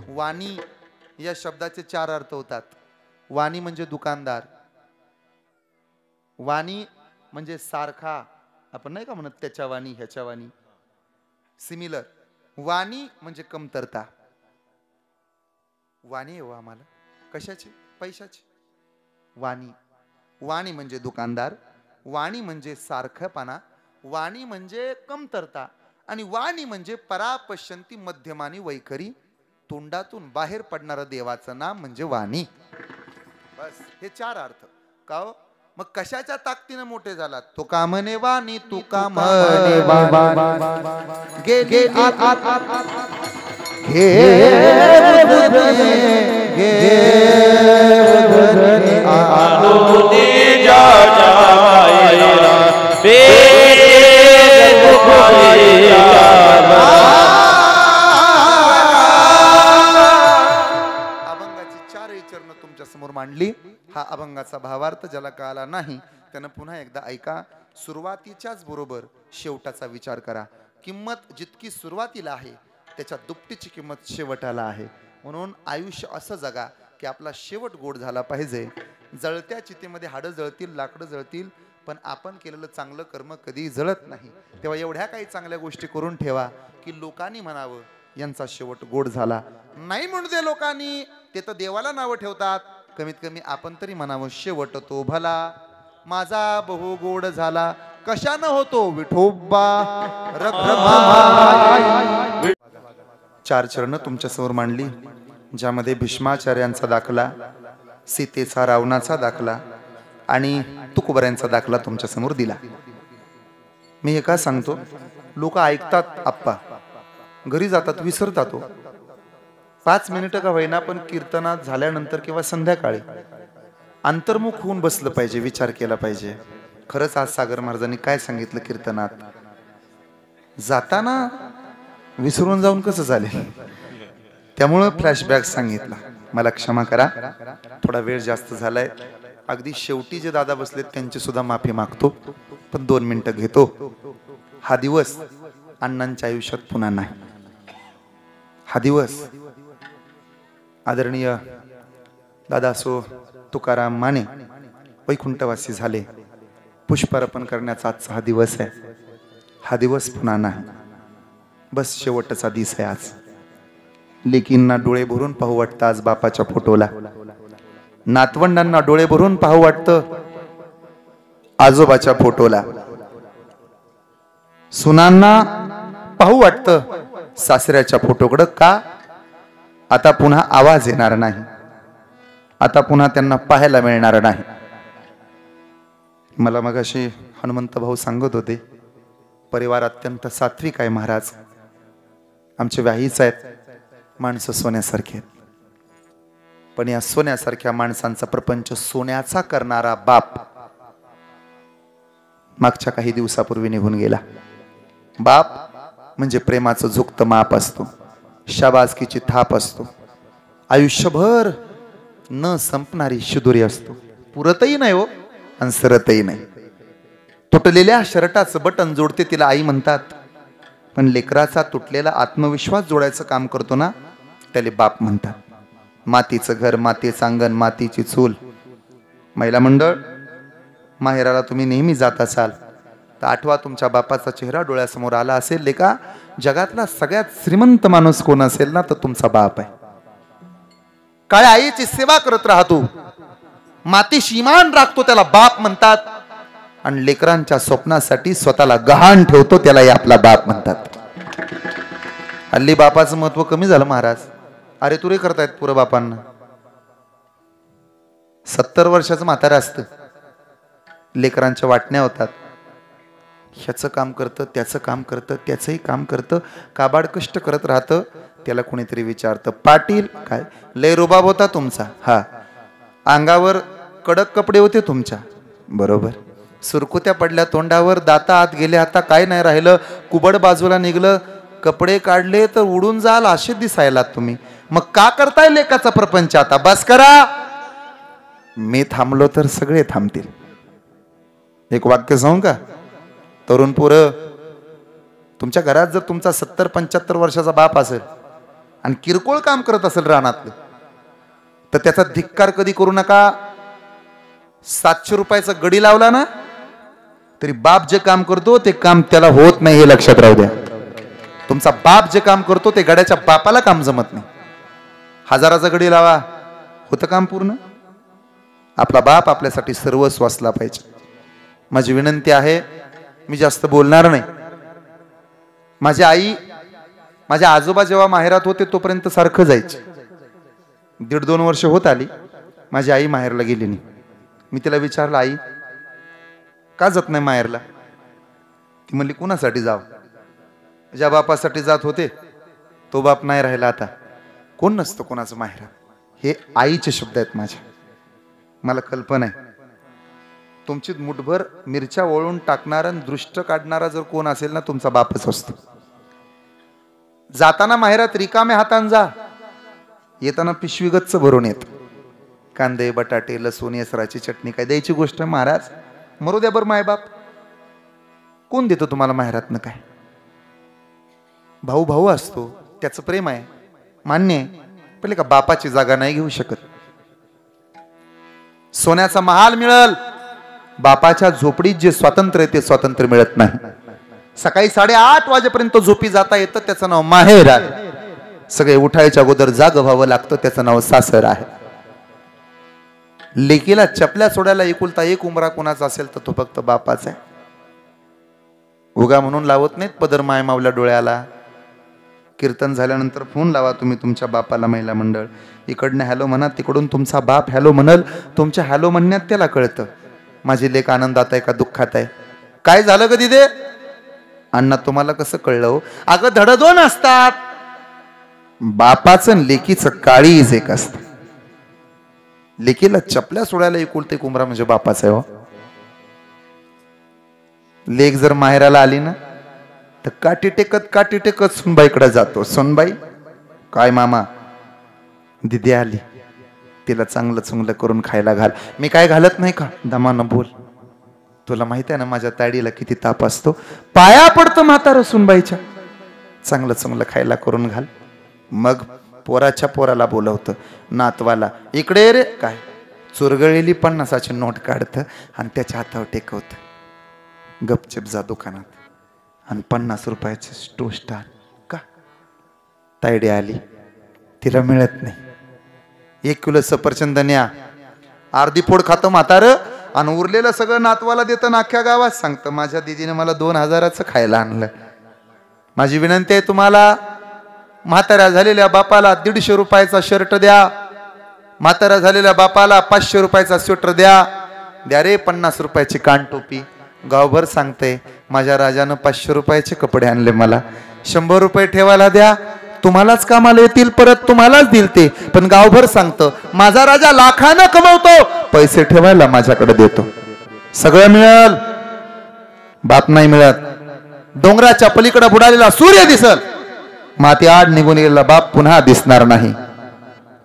वाणी या शब्दाचे 4 अर्थ होतात. वाणी म्हणजे दुकानदार, वाणी म्हणजे सारखा, आपण नाही का म्हणत त्याच्या वाणी ह्याच्या वाणी, सिमिलर. वाणी म्हणजे कमतरता. वाणी आहे आम्हाला कशाची? पैशाची. वाणी, वाणी म्हणजे दुकानदार, वाणी म्हणजे सारखपणा, वाणी म्हणजे कमतरता, आणि वाणी म्हणजे परापश्यंती मध्यमानी वैखरी. तोंडातून बाहेर पडणारं देवाचं नाम म्हणजे वाणी. बस हे 4 अर्थ. का हो? मग कशाच्या ताकदीने मोठे झालात? तो कामने वाणी, तू कामने वाणी, गे गे अभंगाची 4 चरण तुमच्या समोर मांडली. हा अभंगाचा भावार्थ ज्याला कळाला नाही त्यानं पुन्हा एकदा ऐका. सुरुवातीच्याच बरोबर शेवटाचा विचार करा. किंमत जितकी सुरुवातीला आहे त्याच्या दुपटीची किंमत शेवटाला आहे. म्हणून आयुष्य असं जगा की आपला शेवट गोड झाला पाहिजे. जळत्या चितेमध्ये हाडं जळतील, लाकडं जळतील, पण आपण केलेलं चांगलं कर्म कधी जळत नाही. तेव्हा एवढ्या काही चांगल्या गोष्टी करून ठेवा की लोकांनी म्हणावं यांचा शेवट गोड झाला. नाही म्हणू दे लोकांनी, ते तर देवाला नावं ठेवतात. कमीत कमी आपण तरी म्हणावं शेवट तो भला माझा बहु गोड झाला. कशानं होतो? विठोबा रखमा. 4 चरण तुमच्या समोर मांडली, ज्यामध्ये भीष्माचार्यांचा दाखला, सीतेचा रावणाचा दाखला आणि तुकोबऱ्यांचा दाखला तुमच्या समोर दिला. मी हे का सांगतो? लोक ऐकतात आप्पा, घरी जातात विसरतात. 5 मिनिटं का होईना, पण कीर्तनात झाल्यानंतर किंवा संध्याकाळी अंतर्मुख होऊन बसलं पाहिजे, विचार केला पाहिजे. खरंच आज सागर महाराजांनी काय सांगितलं कीर्तनात? जाताना विसरून जाऊन कसं झाले, त्यामुळं फ्लॅशबॅक सांगितला. मला क्षमा करा, थोडा वेळ जास्त झालाय. अगदी शेवटी जे दादा बसलेत त्यांची सुद्धा माफी मागतो, पण 2 मिनिटं घेतो. हा दिवस अण्णांच्या आयुष्यात पुन्हा नाही. हा दिवस आदरणीय दादा सो तुकाराम माने वैकुंठवासी झाले. पुष्पार्पण करण्याचा आजचा हा दिवस आहे. हा दिवस पुन्हा नाही. बस शेवटचा दिवस आहे आज. लेकींना डोळे भरून पाहू वाटतं आज बापाच्या फोटोला. नातवंडांना डोळे भरून पाहू वाटतं आजोबाच्या फोटोला. सुनांना पाहू वाटतं सासऱ्याच्या फोटोकडं. का? आता पुन्हा आवाज येणार नाही. आता पुन्हा त्यांना पाहायला मिळणार नाही. मला मगाशी हनुमंत भाऊ सांगत होते, परिवार अत्यंत सात्विक आहे महाराज. आमचे व्याहीच आहेत, माणसं सोन्यासारखे आहेत. पण या सोन्यासारख्या माणसांचा प्रपंच सोन्याचा करणारा बाप मागच्या काही दिवसापूर्वी निघून गेला. बाप म्हणजे प्रेमाचं झुकतं माप असतो, शाबासकीची थाप असतो, आयुष्यभर न संपणारी शिदुरी असतो. पुरतही नाही हो आणि सरतही नाही. तुटलेल्या शर्टाचं बटन जोडते तिला आई म्हणतात, पण लेकराचा तुटलेला आत्मविश्वास जोडायचं काम करतो ना त्याला बाप म्हणतात. मातीचं घर, मातीचं अंगण, मातीची चूल. महिला मंडळ, माहेराला तुम्ही नेहमी जात असाल तर आठवा तुमच्या बापाचा चेहरा डोळ्यासमोर आला असेल. लेका, जगातला सगळ्यात श्रीमंत माणूस कोण असेल ना तर तुमचा बाप आहे. काळ्या आईची सेवा करत राहतो, मातीशी इमान राखतो, त्याला बाप म्हणतात. आणि लेकरांच्या स्वप्नासाठी स्वतःला गहाण ठेवतो, त्यालाही आपला बाप म्हणतात. हल्ली बापाचं महत्व कमी झालं महाराज. अरे तुरे करतायत पुरं बापांना. 70 वर्षाचं म्हातारं असतं, लेकरांच्या वाटण्या होतात. ह्याचं काम करतं, त्याचं काम करतं, त्याचंही काम करतं, काबाड कष्ट करत राहतं. त्याला कोणीतरी विचारतं, पाटील काय लय रुबाब होता तुमचा? हा. अंगावर कडक कपडे होते तुमच्या? बरोबर. सुरकुत्या पडल्या तोंडावर, दाता आत गेले, आता काय नाही राहिलं, कुबड बाजूला निघलं, कपडे काढले तर उडून जाल असे दिसायला तुम्ही. मग का करताय लेकाचा प्रपंच? आता बस करा. मी थांबलो तर सगळे थांबतील. एक वाक्य सांगू का? तरुण पोरं, तुमच्या घरात जर तुमचा 70-75 वर्षाचा बाप असेल आणि किरकोळ काम करत असेल रानातलं, तर त्याचा धिक्कार कधी करू नका. 700 रुपयाचा गडी लावला ना तरी बाप जे काम करतो ते काम त्याला होत नाही, हे लक्षात राहू द्या. तुमचा बाप जे काम करतो ते गड्याच्या बापाला काम जमत नाही. 1000चा गडी लावा, होतं काम पूर्ण? आपला बाप आपल्यासाठी सर्वस्व असला पाहिजे. माझी विनंती आहे, मी जास्त बोलणार नाही. माझी आई, माझे आजोबा जेव्हा माहेरात होते तोपर्यंत सारखं जायचे. 1.5-2 वर्ष होत आली, माझी आई माहेरला गेली नाही. मी तिला विचारलं, आई का जात नाही माहेरला? ती म्हणली, कुणासाठी जाव? ज्या बापासाठी जात होते तो बाप नाही राहिला. आता कोण नसतं कोणाचं माहेरात. हे आईचे शब्द आहेत माझे. मला कल्पना आहे तुमची मुठभर मिरच्या वळून टाकणारा आणि दृष्ट काढणारा जर कोण असेल ना, तुमचा बापच असतो. जाताना माहेरात रिकाम्या हातान जा, येताना पिशवी गच्च भरून येत. कांदे, बटाटे, लसूण, येसराची चटणी काय द्यायची गोष्ट महाराज? मरू द्या बरं मायबाप. कोण देतो तुम्हाला माहेरातनं काय? भाऊ भाऊ असतो, त्याचं प्रेम आहे, मान्य आहे. पहिले का बापाची जागा नाही घेऊ शकत. सोन्याचा महाल मिळल, बापाच्या झोपडीत जे स्वातंत्र्य आहे ते स्वातंत्र्य मिळत नाही. सकाळी 8:30 वाजेपर्यंत झोपी जाता येतं, त्याचं नाव माहेर आहे. सगळे उठायच्या अगोदर जाग व्हावं लागतं, त्याचं नाव सासर आहे. लेकीला चपल्या सोडायला एकुलता एक उमरा कोणाचा असेल तर तो फक्त बापाचा आहे. उगा म्हणून लावत नाहीत पदर माय मावल्या डोळ्याला. कीर्तन झाल्यानंतर फोन लावा तुम्ही तुमच्या बापाला. महिला मंडळ, इकडनं हॅलो म्हणा, तिकडून तुमचा बाप हॅलो म्हणल. तुमच्या हॅलो म्हणण्यात त्याला कळतं माझी लेक आनंदात आहे का दुःखात आहे. काय झालं कधी ते? अण्णा तुम्हाला कसं कळलं हो? अगं धड 2 असतात. बापाचं लेकीचं काळीज एक असतं. लेकीला चपल्या सोडायला एकुलते कुमरा म्हणजे बापाचं आहे हो. लेक जर माहेराला आली ना तर काठी टेकत सुनबाईकडे जातो. सुनबाई काय मामा, दिदी आली. तिला चांगलं चुंगलं करून खायला घाल. मी काय घालत नाही का? दमानं बोल. तुला माहिती आहे ना माझ्या ताडीला किती ताप असतो. पाया पडतो म्हातारं सुनबाईच्या. चांगलं चांगलं खायला करून घाल. मग पोराच्या पोराला बोलवतं, नातवाला, इकडे रे. काय चुरगळलेली 50ची नोट काढतं आणि त्याच्या हातावर टेकवतं. गपचप जा दुकानात आणि 50 रुपयाचे टोस्ट आण. का? तायडी आली, तिला मिळत नाही. 1 किलो सफरचंद न्या. अर्धी फोड खातं म्हातारं आणि उरलेलं सगळं नातवाला देतं. अख्ख्या गावात सांगतं, माझ्या दीदीने मला 2000चं खायला आणलं. माझी विनंती आहे तुम्हाला, म्हाताऱ्या झालेल्या बापाला 150 रुपयाचा शर्ट द्या. म्हाताऱ्या झालेल्या बापाला 500 रुपयाचा स्वेटर द्या. द्या रे 50 रुपयाची कानटोपी. गावभर सांगते, माझ्या राजानं 500 रुपयाचे कपडे आणले, मला 100 रुपये ठेवायला द्या. तुम्हालाच कामाला येतील, परत तुम्हालाच दिल ते. पण गावभर सांगतं, माझा राजा लाखानं कमवतो, पैसे ठेवायला माझ्याकडे देतो. सगळं मिळेल, बाप नाही मिळत. डोंगराच्या पलीकडे बुडालेला सूर्य दिसल, माती आड निघून गेलेला बाप पुन्हा दिसणार नाही.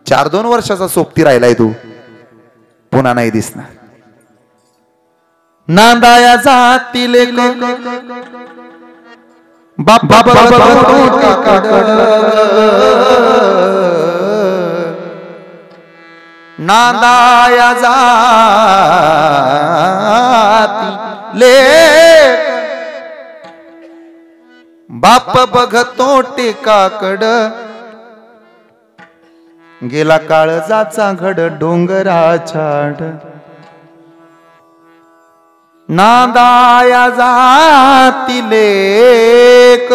4-2 वर्षाचा सोबती राहिलाय तू, पुन्हा नाही दिसणार. नांदाया जातील बाप बाप नांदाया जाती बाप बघतो टेकाकड. गेला काळजाचा घड डोंगराच्या आड. नांदाया जाती लेक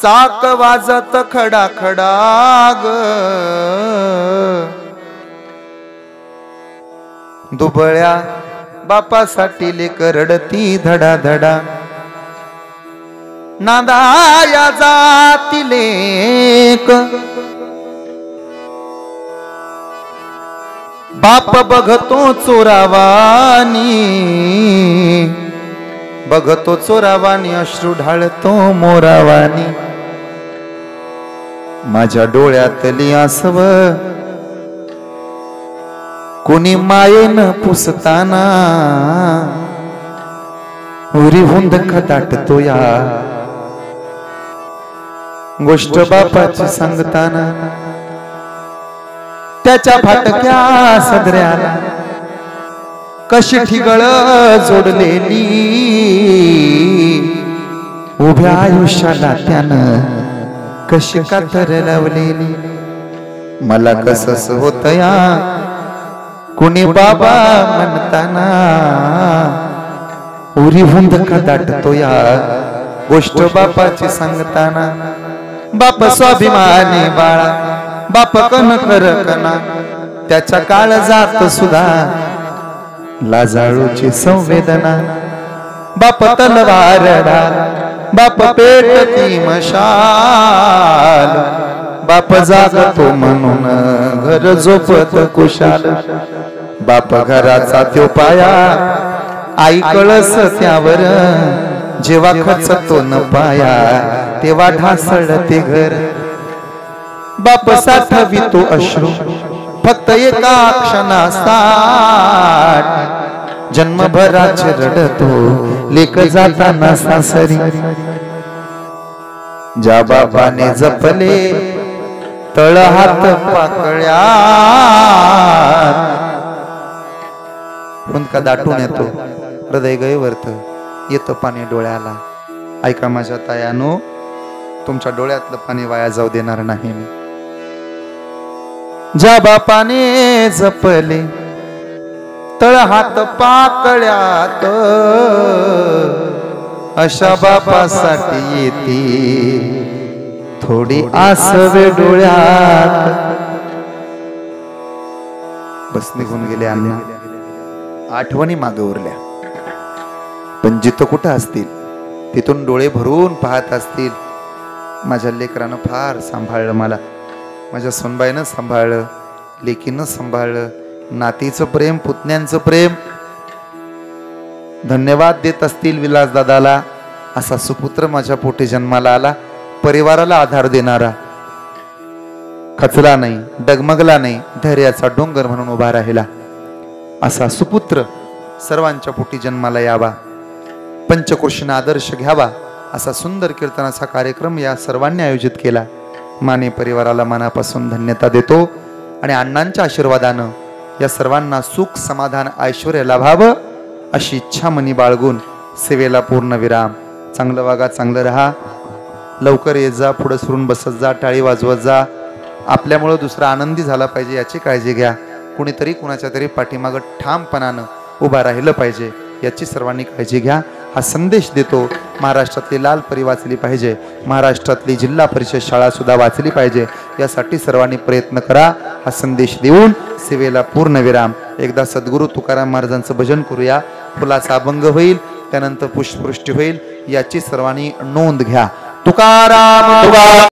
चाक वाजत खडा खडाग. दुबळ्या बापासाठी लेक रडती धडा धडा. नांदाया जाती लेक बाप बघतो चोरावानी. बघतो चोरावानी अश्रू ढाळतो मोरावानी. माझ्या डोळ्यातली आसव कोणी मायेन पुसताना. उरी हुंदक दाटतो या गोष्ट बापाची सांगताना. त्याच्या फाटक्या सदऱ्याला कशी ठिगळ जोडलेली. उभ्या आयुष्याला त्यानं कशी कातर लावलेली. मला कसंच होत या कुणी बाबा म्हणताना. उरी हुंदका दाटतो या गोष्ट बापाची सांगताना. बाप स्वाभिमानी बाळा, बाप कन करकना. त्याच्या काळजात सुद्धा लाजाळूची संवेदना. बाप तलवारडा, बाप पेटती मशाल. बाप जागतो म्हणून घर झोपत कुशाल. बाप घराचा त्यो पाया, आई कळस त्यावर. जेव्हा खचतो न पाया तेव्हा ढासळते घर. बाप साठवितो अश्रू फक्त एका क्षणासाठी. जन्मभराचे रडतो लेक जाताना सासरी. ज्या बापाने जपले तळ हात पाकळ्या. का दाटून येतो हृदय गैवर्थ, येतं पाणी डोळ्याला. ऐका माझ्या तायानो, तुमच्या डोळ्यातलं पाणी वाया जाऊ देणार नाही मी. ज्या बापाने जपले तळ हात पाकळ्यात, अशा बापासाठी येते थोडी आसवे डोळ्यात. बस निघून गेले अण्णा, आठवणी मागे उरल्या. पण जिथं कुठं असतील तिथून डोळे भरून पाहत असतील. माझ्या लेकरानं फार सांभाळलं मला, माझ्या सोनबाईनं सांभाळलं, लेकीनं सांभाळलं. नातीचं प्रेम, पुतण्यांचं प्रेम. धन्यवाद देत असतील विलास दादाला. असा सुपुत्र माझ्या पोटी जन्माला आला, परिवाराला आधार देणारा. खचला नाही, डगमगला नाही, धैर्याचा डोंगर म्हणून उभा राहिला. असा सुपुत्र सर्वांच्या पोटी जन्माला यावा, पंचक्रोशींना आदर्श घ्यावा, असा सुंदर कीर्तनाचा कार्यक्रम या सर्वांनी आयोजित केला. माने परिवाराला मनापासून धन्यता देतो आणि अण्णांच्या आशीर्वादानं या सर्वांना सुख, समाधान, ऐश्वर्य लाभावं अशी इच्छा मनी बाळगून सेवेला पूर्ण विराम. चांगलं वागा, चांगलं राहा, लवकर येत जा, पुढे सरून बसत जा, टाळी वाजवत जा. आपल्यामुळं दुसरा आनंदी झाला पाहिजे याची काळजी घ्या. कुणीतरी कुणाच्या तरी पाठीमागं ठामपणानं उभा राहिलं पाहिजे याची सर्वांनी काळजी घ्या. हा संदेश देतो. महाराष्ट्रातली लाल परी वाचली पाहिजे, महाराष्ट्रातली जिल्हा परिषद शाळा सुद्धा वाचली पाहिजे, यासाठी सर्वांनी प्रयत्न करा. हा संदेश देऊन सेवेला पूर्ण विराम. एकदा सद्गुरू तुकाराम महाराजांचं भजन करूया. फुलाचा अभंग होईल, त्यानंतर पुष्पवृष्टी होईल, याची सर्वांनी नोंद घ्या. तुकाराम